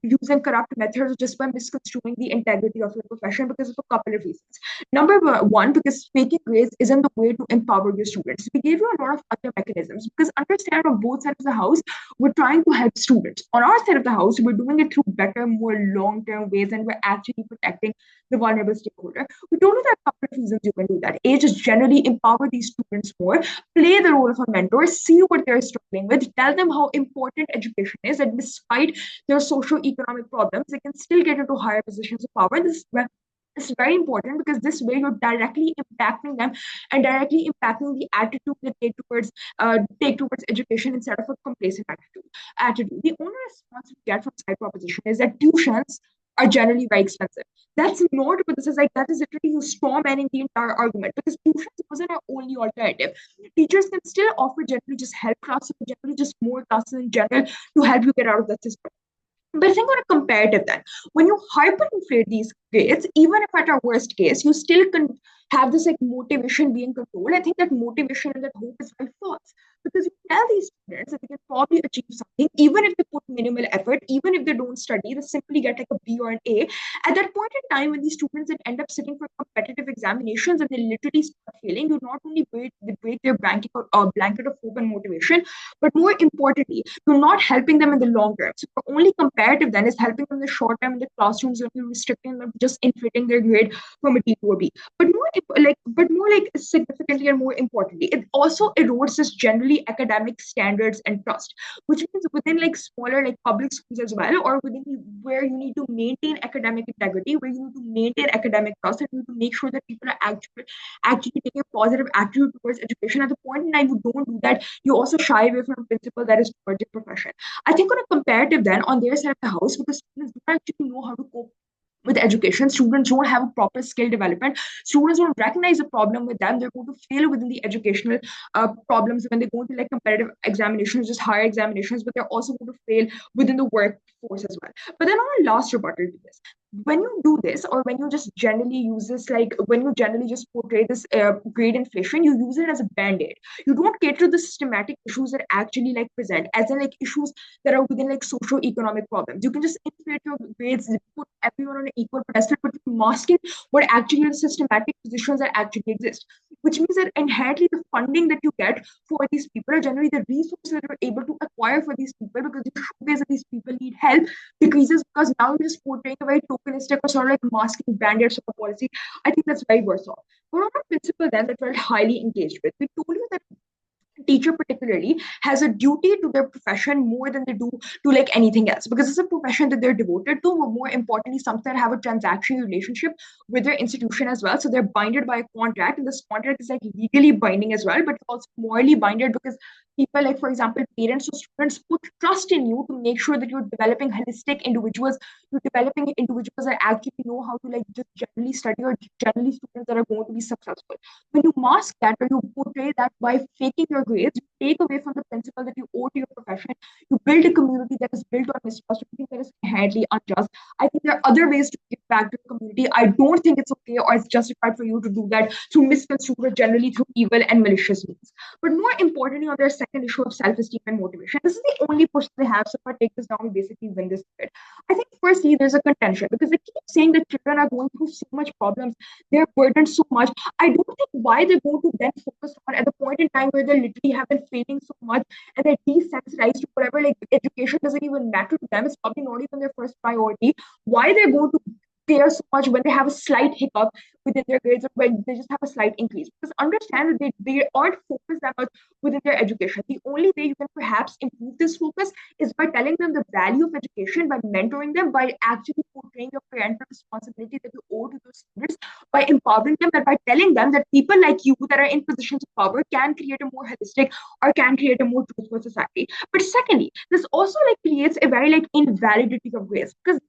Speaker 5: using corrupt methods, just by misconstruing the integrity of your profession, because of a couple of reasons. Number one, because faking grades isn't the way to empower your students. We gave you a lot of other mechanisms, because understand on both sides of the house, we're trying to help students. On our side of the house, we're doing it through better, more long-term ways, and we're actually protecting the vulnerable stakeholder. We told you that a couple of reasons you can do that. A, just generally empower these students more, play the role of a mentor, see what they're struggling with, tell them how important education is, and despite their socio-economic problems, they can still get into higher positions of power. This is very important, because this way you're directly impacting them and directly impacting the attitude they take towards education instead of a complacent attitude. The only response we get from side proposition is that tuitions are generally very expensive. That's not what this is like. That is literally you straw manning the entire argument, because tuitions wasn't our only alternative. Teachers can still offer generally just help classes, generally just more classes in general to help you get out of that system. But I think on a comparative then, when you hyperinflate these grades, even if at our worst case, you still can have this like motivation being controlled. I think that motivation and that hope is very false, because you tell these students that they can probably achieve something, even if they put minimal effort, even if they don't study, they simply get like a B or an A. At that point in time, when these students that end up sitting for competitive examinations and they literally start failing, you not only break their blanket of hope and motivation, but more importantly, you're not helping them in the long term. So the only comparative then is helping them in the short term in the classrooms, when you're restricting them, just inflating their grade from a D to a B. But more like significantly and more importantly, it also erodes this generally academic standards and trust, which means within like smaller like public schools as well, or within where you need to maintain academic integrity, where you need to maintain academic trust, and you need to make sure that people are actually taking a positive attitude towards education. At the point in time you don't do that, you also shy away from a principle that is towards your profession. I think on a comparative then, on their side of the house, because students don't actually know how to cope with education, students don't have a proper skill development, students don't recognize the problem with them, they're going to fail within the educational problems when they go into like competitive examinations, just higher examinations, but they're also going to fail within the workforce as well. But then on a last rebuttal to this, when you do this, or when you just generally use this, like when you generally just portray this grade inflation, you use it as a band-aid. You don't cater to the systematic issues that actually like present, as in like issues that are within like socio-economic problems. You can just inflate your grades, put everyone on an equal pedestal, but masking what actually the systematic positions that actually exist. Which means that inherently the funding that you get for these people, are generally the resources that you're able to acquire for these people, because you showcase that these people need help, decreases, because now you're just portraying a very tokenistic or sort of like masking band-aid sort of policy. I think that's very worse off. But on a principle then that we're highly engaged with, we told you that teacher particularly has a duty to their profession more than they do to like anything else, because it's a profession that they're devoted to, or more importantly something that have a transactional relationship with their institution as well. So they're binded by a contract, and this contract is like legally binding as well, but also morally binded, because people like, for example, parents or students put trust in you to make sure that you're developing holistic individuals, you're developing individuals that actually know how to like just generally study, or generally students that are going to be successful. When you mask that, or you portray that by faking your grades, you take away from the principle that you owe to your profession. You build a community that is built on mistrust. I think that is inherently unjust. I think there are other ways to give back to the community. I don't think it's okay or it's justified for you to do that through misconstrued, or generally through evil and malicious means. But more importantly, on their second issue of self-esteem and motivation, this is the only push they have. So if I take this down, we basically win this debate. I think firstly, there's a contention, because they keep saying that children are going through so much problems, they're burdened so much. I don't think why they're going to then focus on at the point in time where they literally have been failing so much, and they're desensitized to whatever, like education doesn't even matter to them. It's probably not even their first priority. Why they're going to care so much when they have a slight hiccup, within their grades, or when they just have a slight increase. Because understand that they aren't focused that much within their education. The only way you can perhaps improve this focus is by telling them the value of education, by mentoring them, by actually portraying your parental responsibility that you owe to those students, by empowering them, and by telling them that people like you that are in positions of power can create a more holistic or can create a more truthful society. But secondly, this also like creates a very like invalidity of grades, because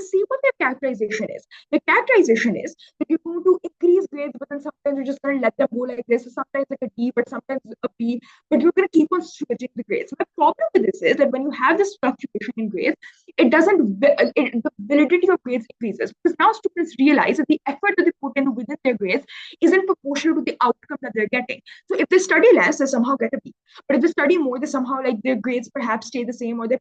Speaker 5: see what their characterization is. The characterization is that you're going to increase grades, but then sometimes you're just going to let them go like this. So sometimes like a D, but sometimes a B, but you're going to keep on switching the grades. My problem with this is that when you have this fluctuation in grades, it doesn't the validity of grades increases, because now students realize that the effort that they put in within their grades isn't proportional to the outcome that they're getting. So if they study less, they somehow get a B. But if they study more, they somehow like their grades perhaps stay the same, or their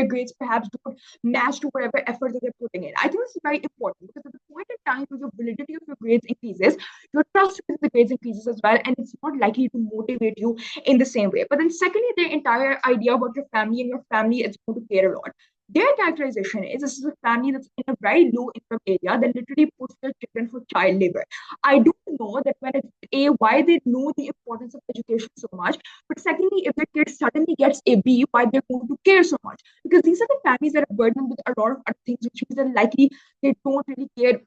Speaker 5: grades perhaps don't match to whatever effort that they're putting in. I think this is very important, because at the point in time where your validity of your grades increases, your trust with the grades increases as well, and it's not likely to motivate you in the same way. But then secondly, the entire idea about your family and your family is going to care a lot. Their characterization is this is a family that's in a very low income area that literally puts their children for child labor. I don't know that when it's why they know the importance of education so much, but secondly, if their kid suddenly gets a B, why they're going to care so much? Because these are the families that are burdened with a lot of other things, which means that likely they don't really care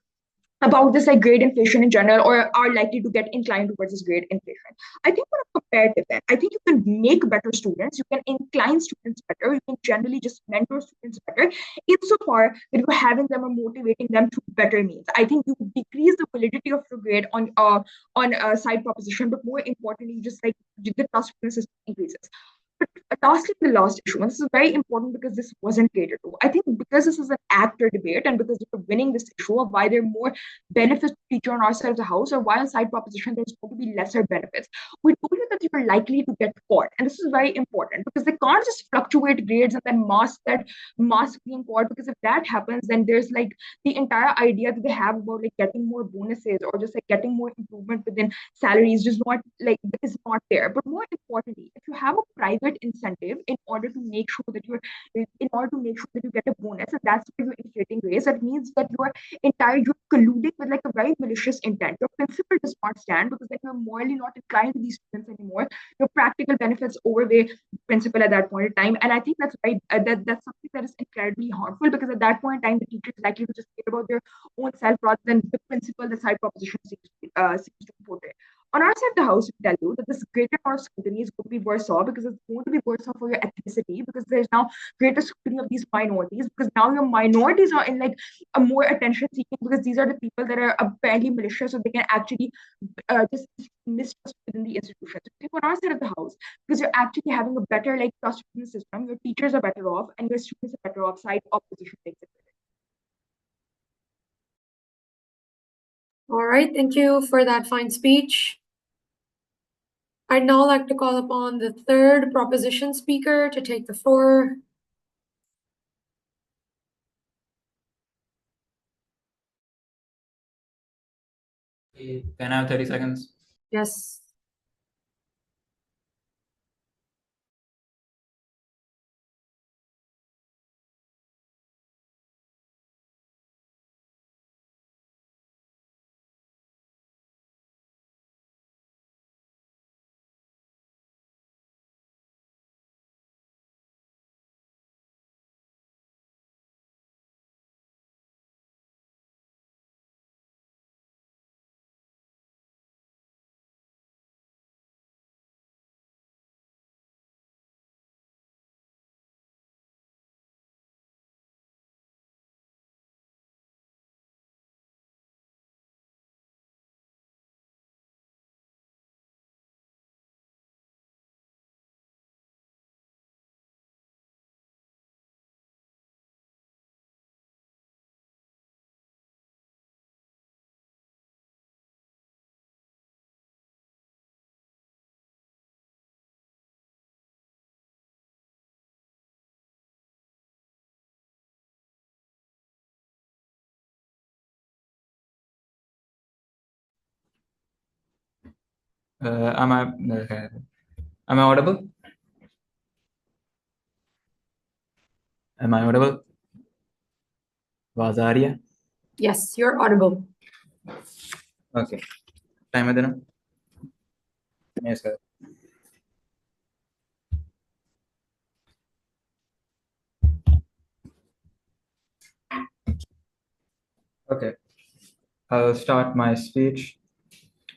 Speaker 5: about this like grade inflation in general, or are likely to get inclined towards this grade inflation. I think on a comparative then, I think you can make better students, you can incline students better, you can generally just mentor students better, insofar that you're having them or motivating them through better means. I think you decrease the validity of your grade on a side proposition, but more importantly, just like the trust in the system increases. But lastly, the last issue, and this is very important because this wasn't catered to. I think because this is an actor debate, and because we're winning this issue of why there are more benefits to teacher on our side of the house, or why on side proposition there's going to be lesser benefits, we told you that you're likely to get caught. And this is very important, because they can't just fluctuate grades and then mask being caught, because if that happens, then there's like the entire idea that they have about like getting more bonuses or just like getting more improvement within salaries just not like is not there. But more importantly, if you have a private incentive in order to make sure that you get a bonus, and that's why you're inflating grades, that means that you're colluding with like a very malicious intent. Your principle does not stand, because then you're morally not inclined to these students anymore. Your practical benefits overweigh principle at that point in time. And I think that's right. That's something that is incredibly harmful, because at that point in time, the teacher is likely to just care about their own self rather than the principle the side proposition seems to portray. On our side of the house, we tell you that this greater amount of scrutiny is going to be worse off, because it's going to be worse off for your ethnicity, because there's now greater scrutiny of these minorities, because now your minorities are in like a more attention seeking, because these are the people that are apparently malicious, so they can actually just mistrust within the institution. So I think on our side of the house, because you're actually having a better like trust within the system, your teachers are better off and your students are better off, side opposition takes it.
Speaker 1: All right, thank you for that fine speech. I'd now like to call upon the third proposition speaker to take the floor.
Speaker 2: Can I have 30 seconds?
Speaker 1: Yes.
Speaker 2: Am I okay. Am I audible? Am I audible? आवाज आ रही है?
Speaker 1: Yes, you're audible.
Speaker 3: Okay. Time then. Yes, sir. Okay. I'll start my speech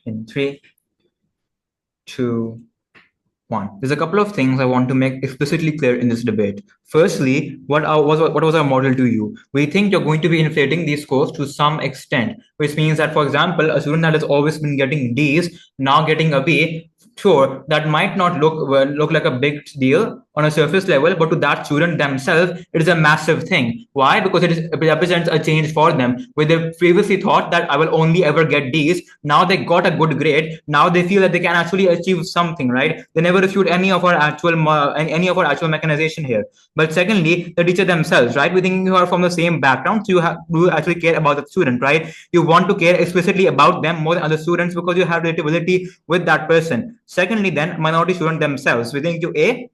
Speaker 3: in 3, 2, 1. There's a couple of things I want to make explicitly clear in this debate. Firstly, what was our model to you? We think you're going to be inflating these scores to some extent, which means that, for example, a student that has always been getting D's now getting a B. Sure, that might not look like a big deal on a surface level, but to that student themselves, it is a massive thing. Why? Because it represents a change for them. Where they previously thought that I will only ever get D's, now they got a good grade. Now they feel that they can actually achieve something, right? They never refute any of our actual mechanization here. But secondly, the teacher themselves, right? We think you are from the same background, so you actually care about the student, right? You want to care explicitly about them more than other students because you have relatability with that person. Secondly, then minority student themselves, we think you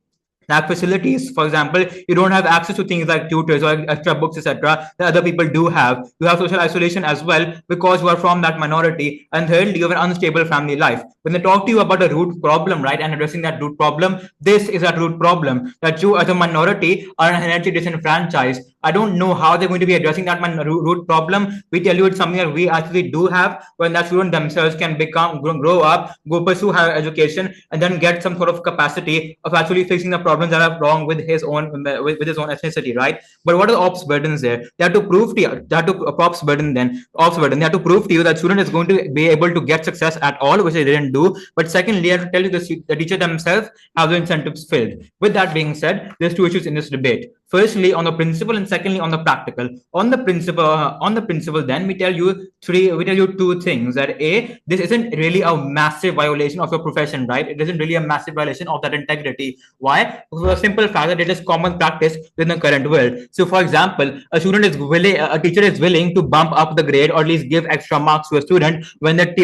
Speaker 3: lack facilities. For example, you don't have access to things like tutors or extra books, etc. that other people do have. You have social isolation as well because you are from that minority. And thirdly, you have an unstable family life. When they talk to you about a root problem, right, and addressing that root problem, this is that root problem, that you as a minority are inherently disenfranchised. I don't know how they're going to be addressing that root problem. We tell you it's something that we actually do have, when that student themselves can grow up, go pursue higher education, and then get some sort of capacity of actually fixing the problems that are wrong with his own ethnicity, right? But what are the ops burdens there? They have to prove to you, they have to they have to prove to you that student is going to be able to get success at all, which they didn't do. But secondly, they have to tell you the teacher themselves have the incentives filled. With that being said, there's two issues in this debate. Firstly, on the principle, and secondly, on the practical. On the principle, then we tell you two things. That A, this isn't really a massive violation of your profession, right? It isn't really a massive violation of that integrity. Why? For the simple fact that it is common practice in the current world. So, for example, a teacher is willing to bump up the grade or at least give extra marks to a student when their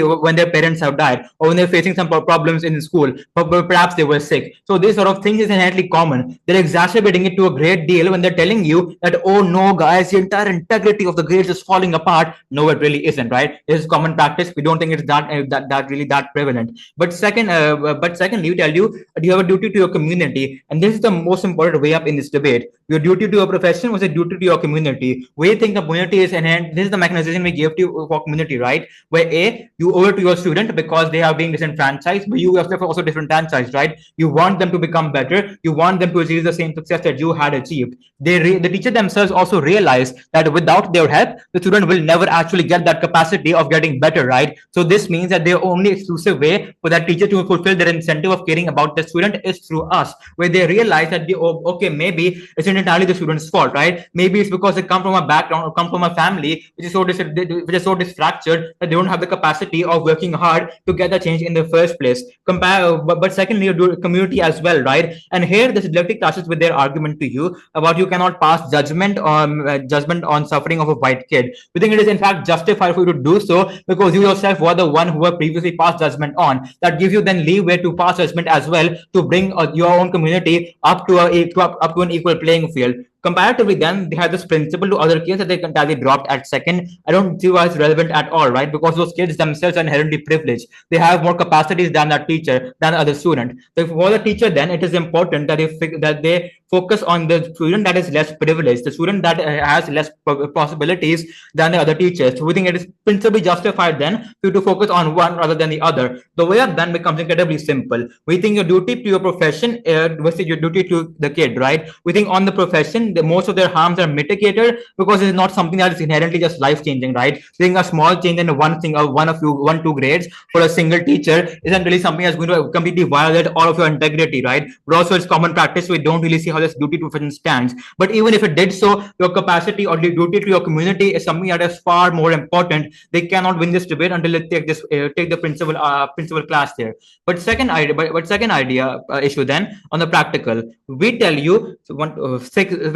Speaker 3: parents have died or when they're facing some problems in school, but perhaps they were sick. So, this sort of thing is inherently common. They're exacerbating it to a great deal when they're telling you that, oh no, guys, the entire integrity of the grades is falling apart. No, it really isn't, right? This is common practice. We don't think it's that really that prevalent. But secondly, we tell you that you have a duty to your community, and this is the most important way up in this debate. Your duty to your profession was a duty to your community. We think the community is inherent. This is the mechanization we give to for community, right? Where A, you owe it to your student because they are being disenfranchised, but you yourself are also disenfranchised, right? You want them to become better. You want them to achieve the same success that you had achieved. The teacher themselves also realize that without their help, the student will never actually get that capacity of getting better, right? So this means that the only exclusive way for that teacher to fulfill their incentive of caring about the student is through us, where they realize that okay, maybe it's not entirely the student's fault, right? Maybe it's because they come from a background or come from a family which is so disfractured that they don't have the capacity of working hard to get the change in the first place. But secondly, you do community as well, right? And here this dialectic clashes with their argument to you about you cannot pass judgment on suffering of a white kid. We think it is in fact justified for you to do so because you yourself were the one who were previously passed judgment on. That gives you then leeway to pass judgment as well, to bring your own community up to an equal playing field. Comparatively, then they had this principle to other kids that they dropped at second. I don't see why it's relevant at all, right? Because those kids themselves are inherently privileged. They have more capacities than that teacher, than the other student. So for the teacher, then it is important that they focus on the student that is less privileged, the student that has less possibilities than the other teachers. So we think it is principally justified then for you to focus on one rather than the other. The way up then becomes incredibly simple. We think your duty to your profession versus your duty to the kid, right? We think on the profession, most of their harms are mitigated because it's not something that is inherently just life changing, right? Seeing a small change in two grades for a single teacher isn't really something that's going to completely violate all of your integrity, right? But also it's common practice, so we don't really see how this duty to profession stands. But even if it did so, your capacity or the duty to your community is something that is far more important. They cannot win this debate until they take the principal class there. But second idea issue then on the practical, we tell you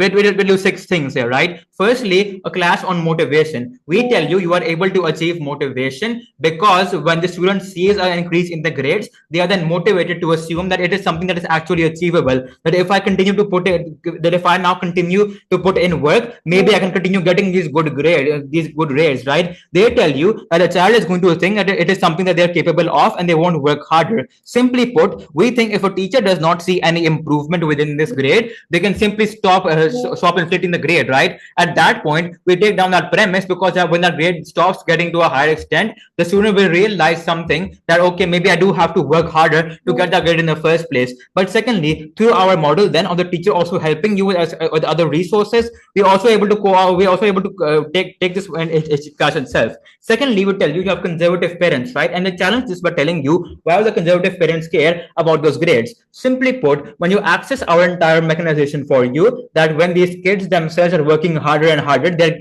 Speaker 3: we'll do 6 things here, right? Firstly, a class on motivation. We tell you are able to achieve motivation because when the student sees an increase in the grades, they are then motivated to assume that it is something that is actually achievable. That if I continue to put it, that if I now continue to put in work, maybe I can continue getting these good grades, right? They tell you that a child is going to think that it is something that they are capable of and they won't work harder. Simply put, we think if a teacher does not see any improvement within this grade, they can simply stop inflating the grade, right? At that point, we take down that premise because when that grade stops getting to a higher extent, the student will realize something that, okay, maybe I do have to work harder to get that grade in the first place. But secondly, through our model then of the teacher also helping you with other resources, we also able to take this in class itself. Secondly, we tell you have conservative parents, right? And the challenge is by telling you why do the conservative parents care about those grades. Simply put, when you access our entire mechanization for you, that when these kids themselves are working harder and harder, they're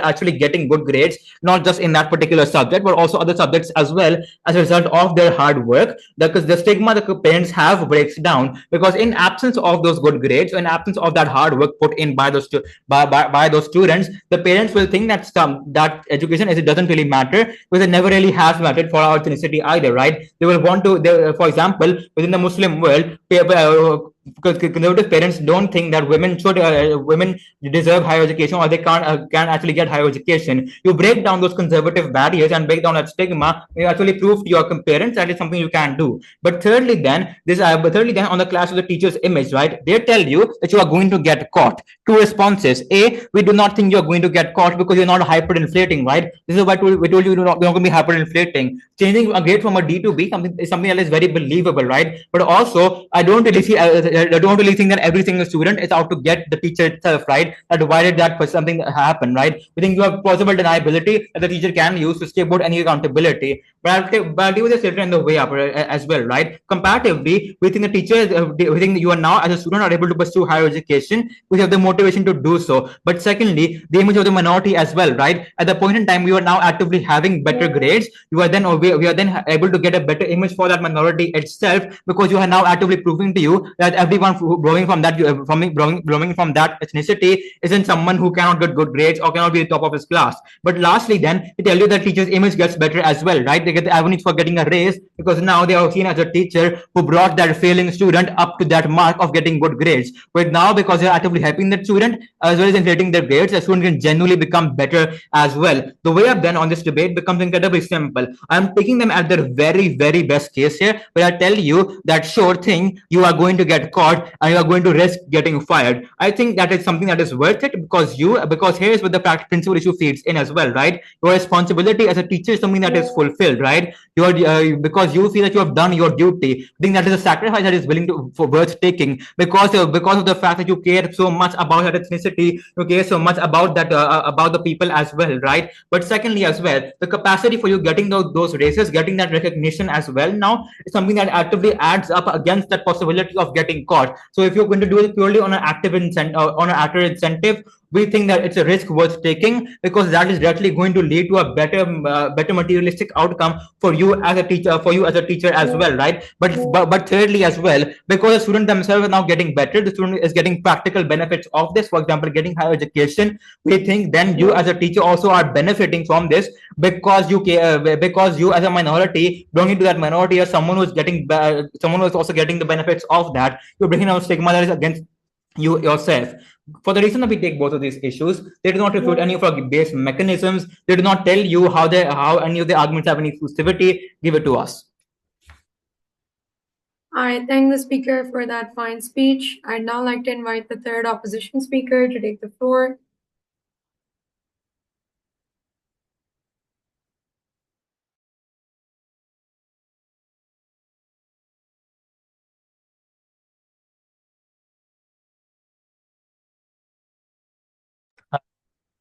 Speaker 3: actually getting good grades, not just in that particular subject, but also other subjects as well as a result of their hard work. Because the stigma that the parents have breaks down, because in absence of those good grades, in absence of that hard work put in by those by those students, the parents will think that that education is it doesn't really matter because it never really has mattered for our ethnicity either, right? They will want to, for example, within the Muslim world, because conservative parents don't think that women deserve higher education or they can actually get higher education. You break down those conservative barriers and break down that stigma. You actually prove to your parents that is something you can do. But thirdly, then on the class of the teacher's image, right? They tell you that you are going to get caught. Two responses: A, we do not think you're going to get caught because you're not hyperinflating, right? This is why we told you you're not going to be hyperinflating. Changing a grade from a D to B is something that is very believable, right? But also, I don't really think that every single student is out to get the teacher itself, right? That why did that something happen, right? We think you have plausible deniability that the teacher can use to scapegoat any accountability. But I'll deal with this later in the way up as well, right? Comparatively, we think the teacher, we think that you are now as a student are able to pursue higher education, we have the motivation to do so. But secondly, the image of the minority as well, right? At the point in time, we are now actively having better grades. We are then able to get a better image for that minority itself because you are now actively proving to you that everyone growing from that ethnicity isn't someone who cannot get good grades or cannot be the top of his class. But lastly, then we tell you that teacher's image gets better as well, right? They get the avenues for getting a raise because now they are seen as a teacher who brought that failing student up to that mark of getting good grades. But now because they're actively helping that student as well as inflating their grades, the student can genuinely become better as well. The way up then on this debate becomes incredibly simple. I'm taking them at their very, very best case here, but I tell you that sure thing, you are going to get caught and you are going to risk getting fired. I think that is something that is worth it because here's where the practice principle issue feeds in as well, right? Your responsibility as a teacher is something that is fulfilled, right? Because you feel that you have done your duty. I think that is a sacrifice that is willing to for worth taking because of the fact that you care so much about that ethnicity, you care so much about that about the people as well, right? But secondly, as well, the capacity for you getting those races, getting that recognition as well now is something that actively adds up against that possibility of getting caught. So if you're going to do it purely on an active incentive, we think that it's a risk worth taking because that is directly going to lead to a better materialistic outcome for you as a teacher as well, right? But thirdly as well, because the student themselves are now getting better, the student is getting practical benefits of this, for example getting higher education. We think then you as a teacher also are benefiting from this because you as a minority belonging to that minority or someone who's also getting the benefits of that. You're bringing out stigma that is against you yourself. For the reason that we take both of these issues, they do not refute any of our base mechanisms. They do not tell you how any of the arguments have any exclusivity. Give it to us.
Speaker 1: I thank the speaker for that fine speech. I'd now like to invite the third opposition speaker to take the floor.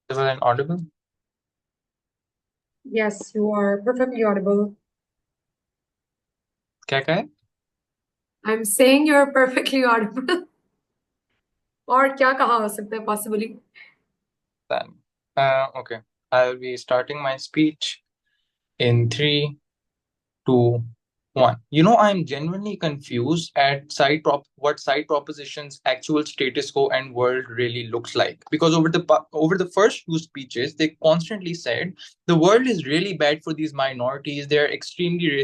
Speaker 4: Visible and audible?
Speaker 1: Yes, you are perfectly audible.
Speaker 4: क्या
Speaker 1: I'm saying you're perfectly audible. और क्या कहा हो सकता है possibly?
Speaker 4: Then, okay. I'll be starting my speech in 3, 2, 1. I'm genuinely confused at what side proposition's actual status quo and world really looks like. Because over the first few speeches, they constantly said the world is really bad for these minorities. They're extremely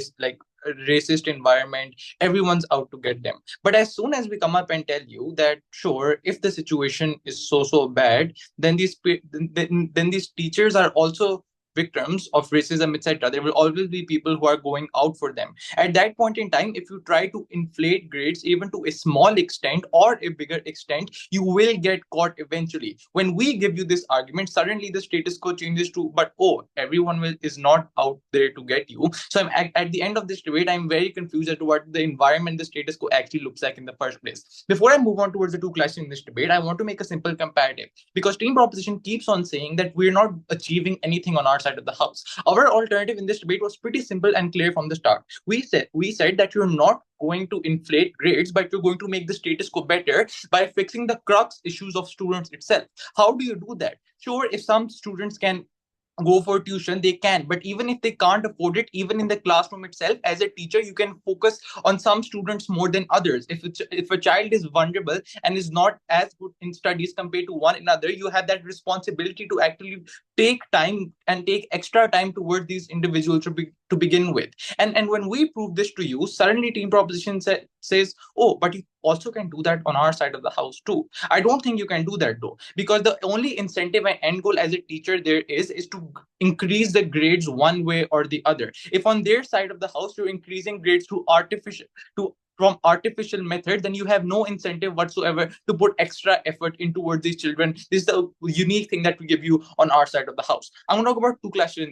Speaker 4: racist environment. Everyone's out to get them. But as soon as we come up and tell you that sure, if the situation is so bad, then then these teachers are also victims of racism, etc. There will always be people who are going out for them. At that point in time, if you try to inflate grades even to a small extent or a bigger extent, you will get caught eventually. When we give you this argument, suddenly the status quo changes to, but oh, is not out there to get you. So at the end of this debate, I'm very confused as to what the environment, the status quo actually looks like in the first place. Before I move on towards the two classes in this debate, I want to make a simple comparative, because team proposition keeps on saying that we're not achieving anything on our side of the house. Our alternative in this debate was pretty simple and clear from the start. We said that you're not going to inflate grades, but you're going to make the status quo better by fixing the crux issues of students itself. How do you do that? Sure, if some students can go for tuition, they can, but even if they can't afford it, even in the classroom itself, as a teacher, you can focus on some students more than others. If a child is vulnerable and is not as good in studies compared to one another, you have that responsibility to actually take time and take extra time towards these individuals to begin with. And when we prove this to you, suddenly team proposition says, oh, but you also can do that on our side of the house too. I don't think you can do that though, because the only incentive and end goal as a teacher there is to increase the grades one way or the other. If on their side of the house you're increasing grades through from artificial method, then you have no incentive whatsoever to put extra effort in towards these children. This is the unique thing that we give you on our side of the house. I'm going to talk about two clashes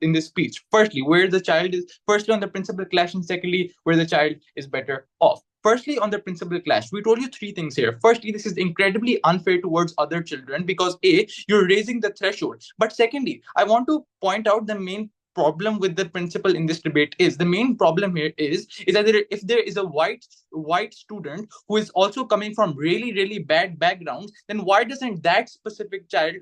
Speaker 4: in this speech. Firstly, where the child is, firstly on the principal clash, and secondly, where the child is better off. Firstly, on the principal clash, we told you three things here. Firstly, this is incredibly unfair towards other children because A, you're raising the threshold. But secondly, I want to point out the main problem with the principle in this debate is the main problem here is that if there is a white student who is also coming from really bad backgrounds, then why doesn't that specific child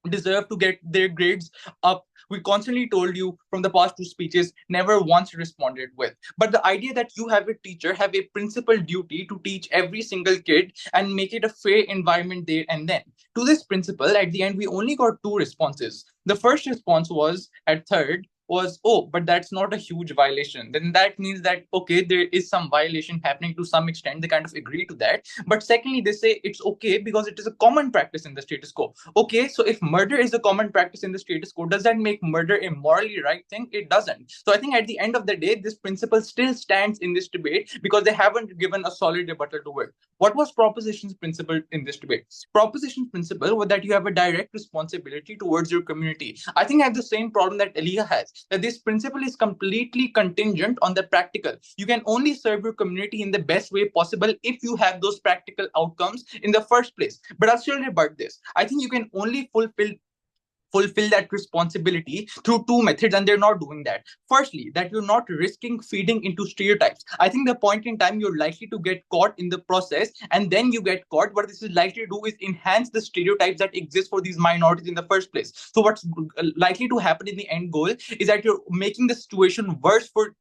Speaker 4: deserve to get their grades up? We constantly told you from the past two speeches, never once responded with. But the idea that you have a teacher have a principal duty to teach every single kid and make it a fair environment there and then. To this principle, at the end, we only got two responses. The first response was at third was, oh, but that's not a huge violation. Then that means that, okay, there is some violation happening to some extent. They kind of agree to that. But secondly, they say it's okay because it is a common practice in the status quo. Okay, so if murder is a common practice in the status quo, does that make murder a morally right thing? It doesn't. So I think at the end of the day, this principle still stands in this debate because they haven't given a solid rebuttal to it. What was proposition's principle in this debate? Proposition's principle was that you have a direct responsibility towards your community. I think I have the same problem that Elia has, that this principle is completely contingent on the practical. You can only serve your community in the best way possible if you have those practical outcomes in the first place. But I'll still rebut this. I think you can only fulfill that responsibility through two methods, and they're not doing that. Firstly, that you're not risking feeding into stereotypes. I think the point in time you're likely to get caught in the process, and then you get caught. What this is likely to do is enhance the stereotypes that exist for these minorities in the first place. So what's likely to happen in the end goal is that you're making the situation worse for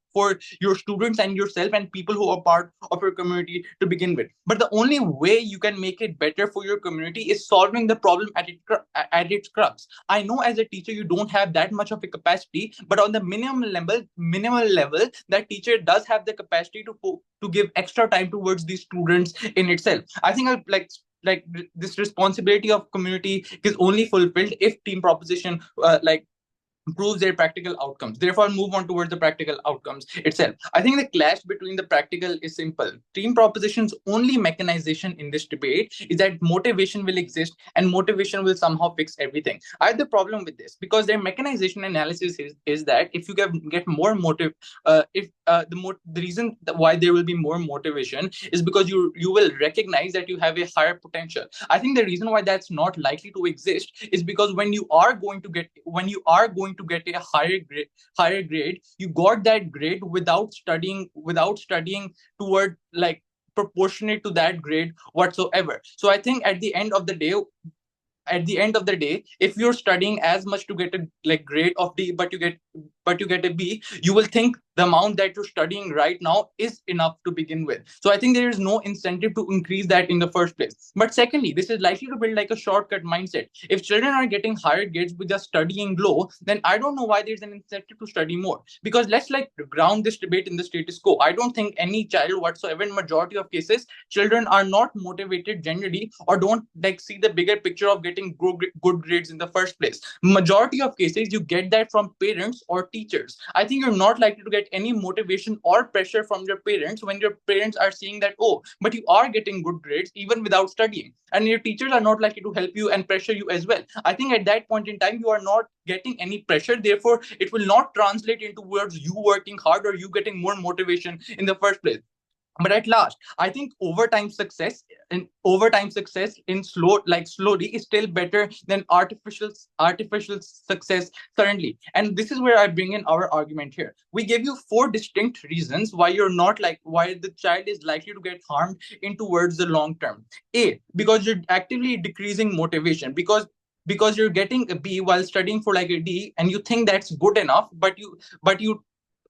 Speaker 4: your students and yourself and people who are part of your community to begin with. But the only way you can make it better for your community is solving the problem at its crux. I know as a teacher you don't have that much of a capacity, but on the minimal level, that teacher does have the capacity to give extra time towards these students in itself. I think I'll like this responsibility of community is only fulfilled if team proposition proves their practical outcomes. Therefore, I'll move on towards the practical outcomes itself. I think the clash between the practical is simple. Team proposition's only mechanization in this debate is that motivation will exist and motivation will somehow fix everything. I have the problem with this because their mechanization analysis is that if you get more motive, the reason why there will be more motivation is because you will recognize that you have a higher potential. I think the reason why that's not likely to exist is because when you are going to get a higher grade, you got that grade without studying toward proportionate to that grade whatsoever. So I think at the end of the day, if you're studying as much to get a grade of D, but you get but you get a B, you will think the amount that you're studying right now is enough to begin with. So I think there is no incentive to increase that in the first place. But secondly, this is likely to build like a shortcut mindset. If children are getting higher grades with just studying low, then I don't know why there's an incentive to study more. Because let's like ground this debate in the status quo. I don't think any child whatsoever, in majority of cases, children are not motivated generally or don't like see the bigger picture of getting good grades in the first place. Majority of cases you get that from parents or teachers. I think you're not likely to get any motivation or pressure from your parents when your parents are seeing that, oh, but you are getting good grades even without studying, and your teachers are not likely to help you and pressure you as well. I think at that point in time you are not getting any pressure, therefore it will not translate into words you working hard or you getting more motivation in the first place. But at last, I think overtime success in slowly is still better than artificial success currently. And this is where I bring in our argument here. We give you 4 distinct reasons why you're not like why the child is likely to get harmed in towards the long term. A, because you're actively decreasing motivation, because you're getting a B while studying for like a D, and you think that's good enough, but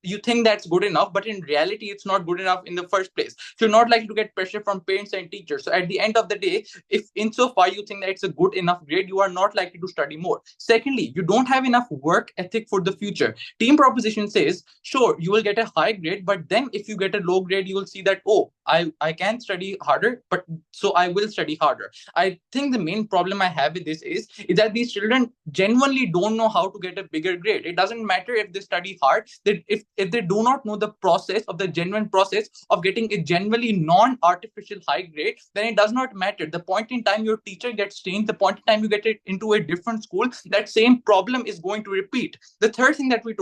Speaker 4: you think that's good enough, but in reality it's not good enough in the first place. So you're not likely to get pressure from parents and teachers. So at the end of the day, if insofar you think that it's a good enough grade, you are not likely to study more. Secondly, you don't have enough work ethic for the future. Team proposition says, sure, you will get a high grade, but then if you get a low grade, you will see that, oh, I can study harder, but so I will study harder. I think the main problem I have with this is that these children genuinely don't know how to get a bigger grade. It doesn't matter if they study hard, that if they do not know the process of the genuine process of getting a genuinely non-artificial high grade, then it does not matter. The point in time your teacher gets changed, the point in time you get it into a different school, that same problem is going to repeat. The third thing that we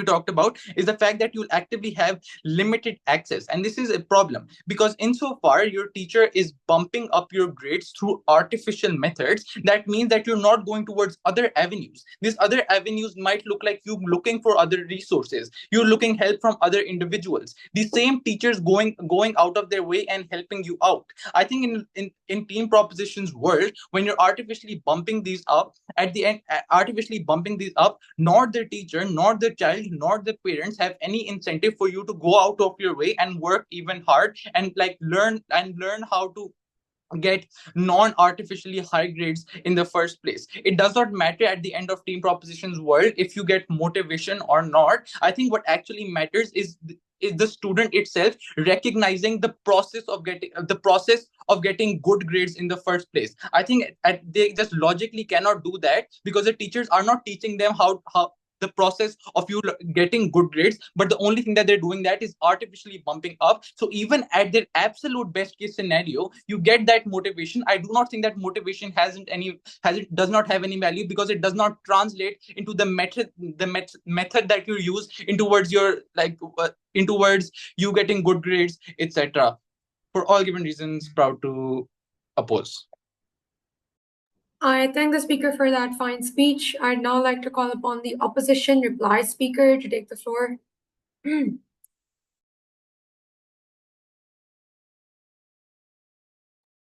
Speaker 4: talked about is the fact that you'll actively have limited access, and this is a problem because insofar your teacher is bumping up your grades through artificial methods, that means that you're not going towards other avenues. These other avenues might look like you looking for other resources, you're looking help from other individuals, the same teachers going out of their way and helping you out. I think in team propositions world, when you're artificially bumping these up at the end, nor the teacher nor the child nor the parents have any incentive for you to go out of your way and work even hard and like learn how to get non-artificially high grades in the first place. It does not matter at the end of team propositions world if you get motivation or not. I think what actually matters is the student itself recognizing the process of getting good grades in the first place. I think they just logically cannot do that because the teachers are not teaching them how the process of you getting good grades, but the only thing that they're doing that is artificially bumping up. So even at their absolute best case scenario, you get that motivation. I do not think that motivation does not have any value because it does not translate into the method that you use in towards your in towards you getting good grades, etc. For all given reasons, proud to oppose.
Speaker 1: I thank the speaker for that fine speech. I'd now like to call upon the opposition reply speaker to take the floor.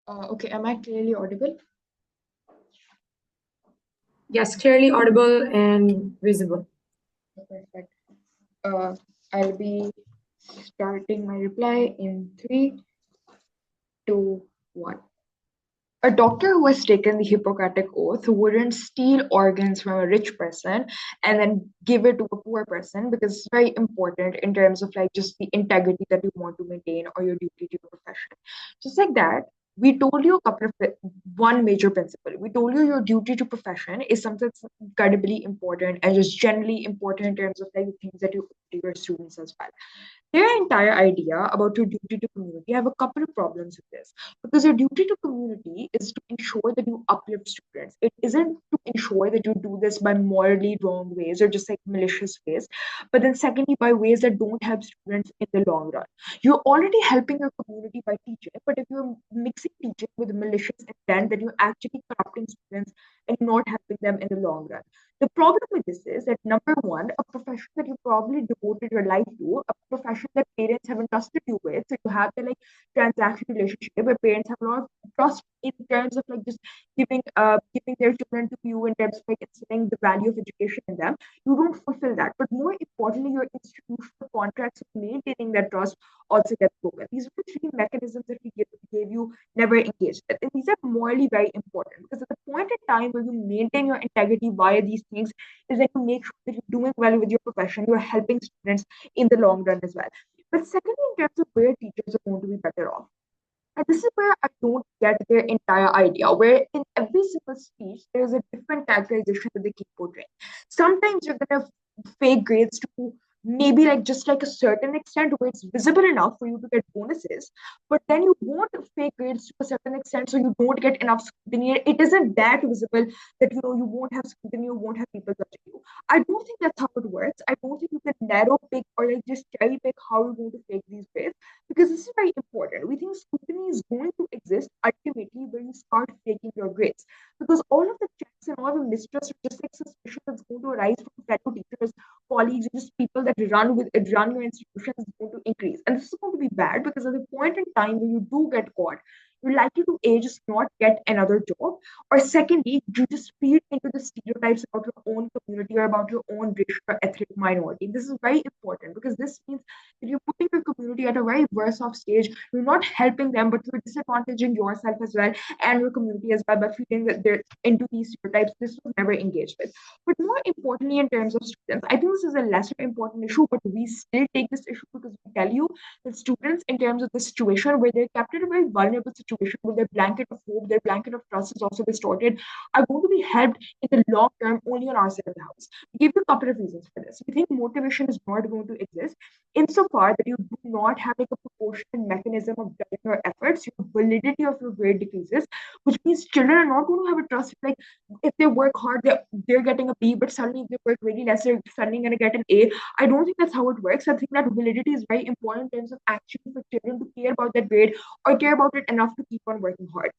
Speaker 5: Okay, am I clearly audible?
Speaker 1: Yes, clearly audible and visible.
Speaker 5: Perfect. I'll be starting my reply in 3, 2, 1. A doctor who has taken the Hippocratic Oath wouldn't steal organs from a rich person and then give it to a poor person, because it's very important in terms of like just the integrity that you want to maintain or your duty to your profession. Just like that, we told you one major principle. We told you your duty to profession is something that's incredibly important and just generally important in terms of like the things that you do to your students as well. Their entire idea about your duty to community, I have a couple of problems with this. Because your duty to community is to ensure that you uplift students. It isn't to ensure that you do this by morally wrong ways or just like malicious ways, but then secondly, by ways that don't help students in the long run. You're already helping your community by teaching, but if you're mixing teaching with malicious intent, then you're actually corrupting students and not helping them in the long run. The problem with this is that number one, a profession that you probably devoted your life to, a profession that parents have entrusted you with, so you have the like transaction relationship where parents have a lot of trust in terms of like just giving their children to you in terms of like instilling the value of education in them. You don't fulfill that. But more importantly, your institutional contracts of maintaining that trust also get broken. These are the three mechanisms that we gave you never engaged with. And these are morally very important because at the point in time where you maintain your integrity via these things is that you make sure that you're doing well with your profession, you're helping students in the long run as well. But secondly, in terms of where teachers are going to be better off. And this is where I don't get their entire idea, where in every single speech, there is a different characterization that they keep portraying. Sometimes you're going to fake grades to maybe like just like a certain extent where it's visible enough for you to get bonuses, but then you won't fake grades to a certain extent so you don't get enough scrutiny. It isn't that visible that you won't have scrutiny, you won't have people judging you. I don't think that's how it works. I don't think you can narrow pick or like just cherry pick how you're going to fake these grades because this is very important. We think scrutiny is going to exist ultimately when you start faking your grades because all of the checks and all the mistrust or just like suspicion that's going to arise from fellow teachers, colleagues, and just people that run your institution is going to increase. And this is going to be bad because at the point in time when you do get caught, you're likely to A, just not get another job, or secondly, you just feed into the stereotypes about your own community or about your own racial or ethnic minority. This is very important because this means that you're putting your community at a very worse off stage. You're not helping them, but you're disadvantaging yourself as well and your community as well by feeding into these stereotypes. This was never engaged with. But more importantly, in terms of students, I think this is a lesser important issue, but we still take this issue because we tell you that students, in terms of the situation where they're kept in a very vulnerable situation, where their blanket of hope, their blanket of trust is also distorted, are going to be helped in the long term only on our side of the house. We give you a couple of reasons for this. We think motivation is not going to exist insofar that you do not have like a proportionate mechanism of judging your efforts, your validity of your grade decreases, which means children are not going to have a trust like if they work hard, they're getting a B, but suddenly if they work really less, they're suddenly going to get an A. I don't think that's how it works. I think that validity is very important in terms of actually for children to care about that grade or care about it enough to keep on working hard.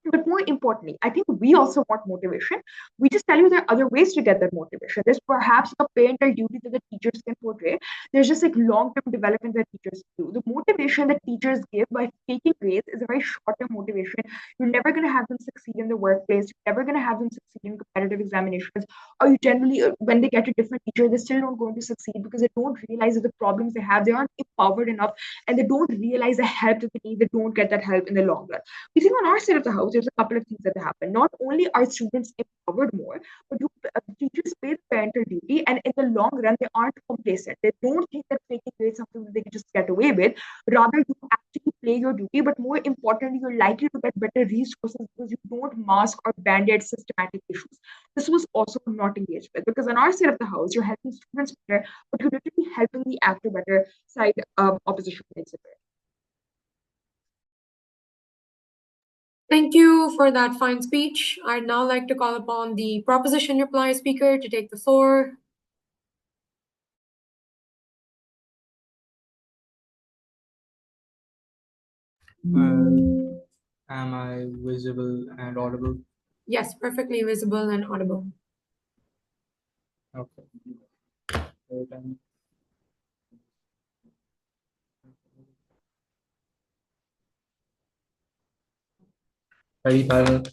Speaker 5: But more importantly, I think we also want motivation. We just tell you there are other ways to get that motivation. There's perhaps a parental duty that the teachers can portray. There's just like long-term development that teachers do. The motivation that teachers give by taking grades is a very short-term motivation. You're never going to have them succeed in the workplace. You're never going to have them succeed in competitive examinations. Or you generally, when they get a different teacher, they're still not going to succeed because they don't realize that the problems they have, they aren't empowered enough, and they don't realize the help that they need. They don't get that help in the long run. We think on our side of the house, there's a couple of things that happen. Not only are students empowered more, but teachers pay the parental duty, and in the long run, they aren't complacent. They don't think that faking grades is something that they can just get away with. Rather, you actually play your duty, but more importantly, you're likely to get better resources because you don't mask or band-aid systematic issues. This was also not engaged with because on our side of the house, you're helping students better, but you're literally helping the actor better side opposition makes it better.
Speaker 1: Thank you for that fine speech. I'd now like to call upon the proposition reply speaker to take the floor.
Speaker 3: Am I visible and audible?
Speaker 1: Yes, perfectly visible and audible.
Speaker 3: Okay. Ready, Tyler?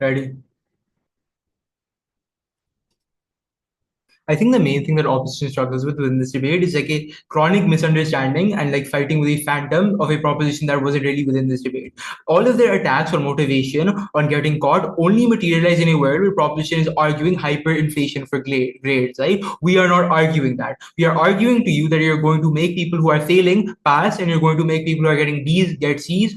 Speaker 3: Ready? I think the main thing that opposition struggles with within this debate is like a chronic misunderstanding and like fighting with a phantom of a proposition that wasn't really within this debate. All of their attacks on motivation, on getting caught, only materialize in a world where proposition is arguing hyperinflation for grades, right? We are not arguing that. We are arguing to you that you're going to make people who are failing pass, and you're going to make people who are getting B's get C's,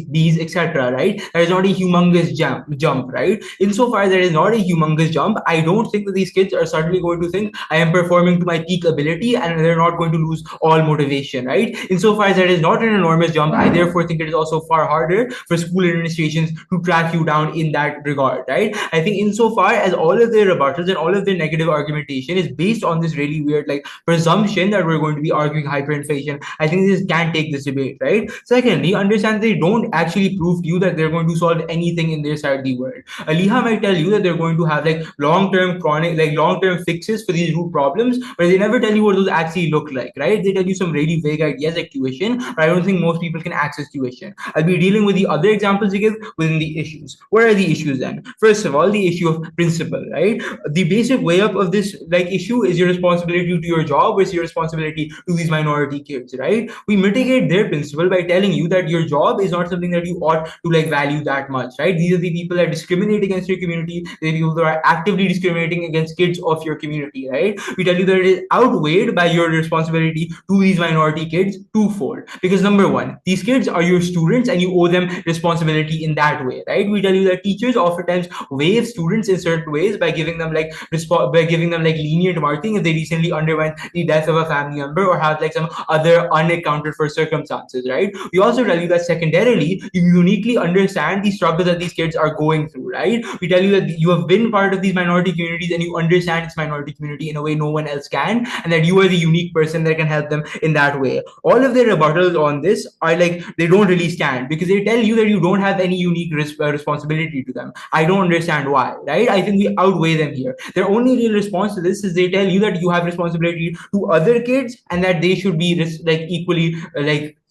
Speaker 3: B's, etc. Right? That is not a humongous jump, right? Insofar that is not a humongous jump, I don't think that these kids are suddenly going to think I am performing to my peak ability and they're not going to lose all motivation, right? Insofar as that is not an enormous jump, I therefore think it is also far harder for school administrations to track you down in that regard, right? I think insofar as all of their rebuttals and all of their negative argumentation is based on this really weird like presumption that we're going to be arguing hyperinflation, I think this can't take this debate, right? Secondly, understand they don't actually prove to you that they're going to solve anything in their side of the world. Aliha might tell you that they're going to have like long-term chronic, like long-term fixes fixes for these root problems, but they never tell you what those actually look like, right? They tell you some really vague ideas like tuition, but I don't think most people can access tuition. I'll be dealing with the other examples you give within the issues. What are the issues then? First of all, the issue of principle, right? The basic way up of this like issue is your responsibility to your job versus your responsibility to these minority kids, right? We mitigate their principle by telling you that your job is not something that you ought to like value that much, right? These are the people that discriminate against your community. They're the people that are actively discriminating against kids of your community, right? We tell you that it is outweighed by your responsibility to these minority kids twofold. Because number one, these kids are your students and you owe them responsibility in that way, right? We tell you that teachers oftentimes waive students in certain ways by giving them like lenient marking if they recently underwent the death of a family member or have like some other unaccounted for circumstances, right? We also tell you that secondarily, you uniquely understand the struggle that these kids are going through, right? We tell you that you have been part of these minority communities and you understand this minority community in a way no one else can, and that you are the unique person that can help them in that way. All of their rebuttals on this are like they don't really stand because they tell you that you don't have any unique responsibility to them. I don't understand why, right? I think we outweigh them here. Their only real response to this is they tell you that you have responsibility to other kids and that they should be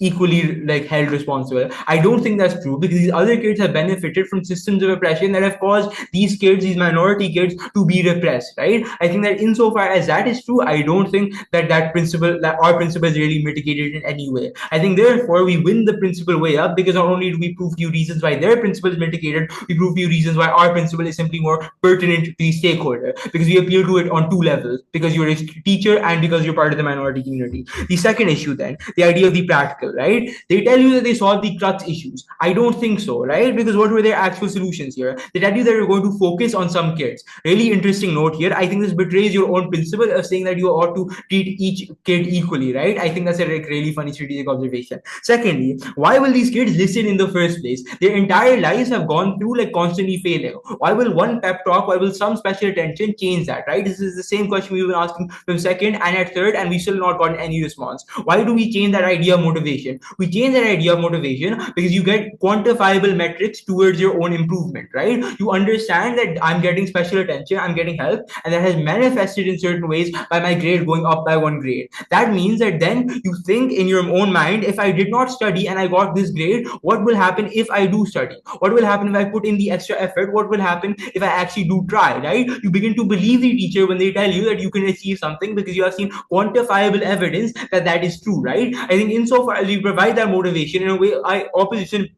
Speaker 3: equally like held responsible. I don't think that's true because these other kids have benefited from systems of oppression that have caused these kids, these minority kids, to be repressed, right? I think that insofar as that is true, I don't think that our principle is really mitigated in any way. I think therefore we win the principle way up because not only do we prove few reasons why their principle is mitigated, we prove few reasons why our principle is simply more pertinent to the stakeholder because we appeal to it on two levels, because you're a teacher and because you're part of the minority community. The second issue then, the idea of the practical, right? They tell you that they solve the crux issues. I don't think so, right? Because what were their actual solutions here? They tell you that you're going to focus on some kids. Really interesting note here. I think this betrays your own principle of saying that you ought to treat each kid equally, right? I think that's a really funny strategic observation. Secondly, why will these kids listen in the first place? Their entire lives have gone through like constantly failing. Why will one pep talk, why will some special attention change that, right? This is the same question we've been asking from second and at third, and we still not gotten any response. Why do we change that idea of motivation? We change that idea of motivation because you get quantifiable metrics towards your own improvement, right? You understand that I'm getting special attention, I'm getting help, and that has manifested in certain ways by my grade going up by 1 grade. That means that then you think in your own mind, if I did not study and I got this grade, what will happen if I do study? What will happen if I put in the extra effort? What will happen if I actually do try, right? You begin to believe the teacher when they tell you that you can achieve something because you have seen quantifiable evidence that that is true, right? I think insofar as we provide that motivation in a way, opposition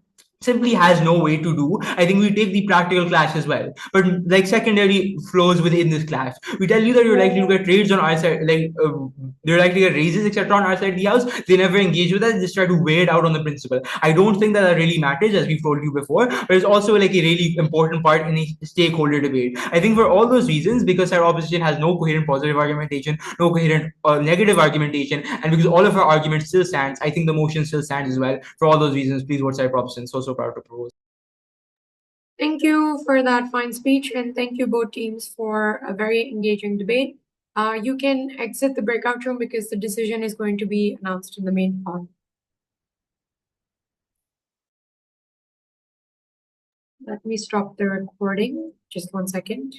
Speaker 3: simply has no way to do. I think we take the practical class as well, but like secondary flows within this class, we tell you that you're likely to get trades on our side, they're likely to get raises etc on our side of the house. They never engage with us, just try to weigh it out on the principle. I don't think that that really matters, as we've told you before, but it's also like a really important part in a stakeholder debate. I think for all those reasons, because our opposition has no coherent positive argumentation, no coherent negative argumentation, and because all of our arguments still stands, I think the motion still stands as well. For all those reasons, please vote side proposition. So proud to propose.
Speaker 1: Thank you for that fine speech, and thank you both teams for a very engaging debate. You can exit the breakout room because the decision is going to be announced in the main hall. Let me stop the recording. Just 1 second.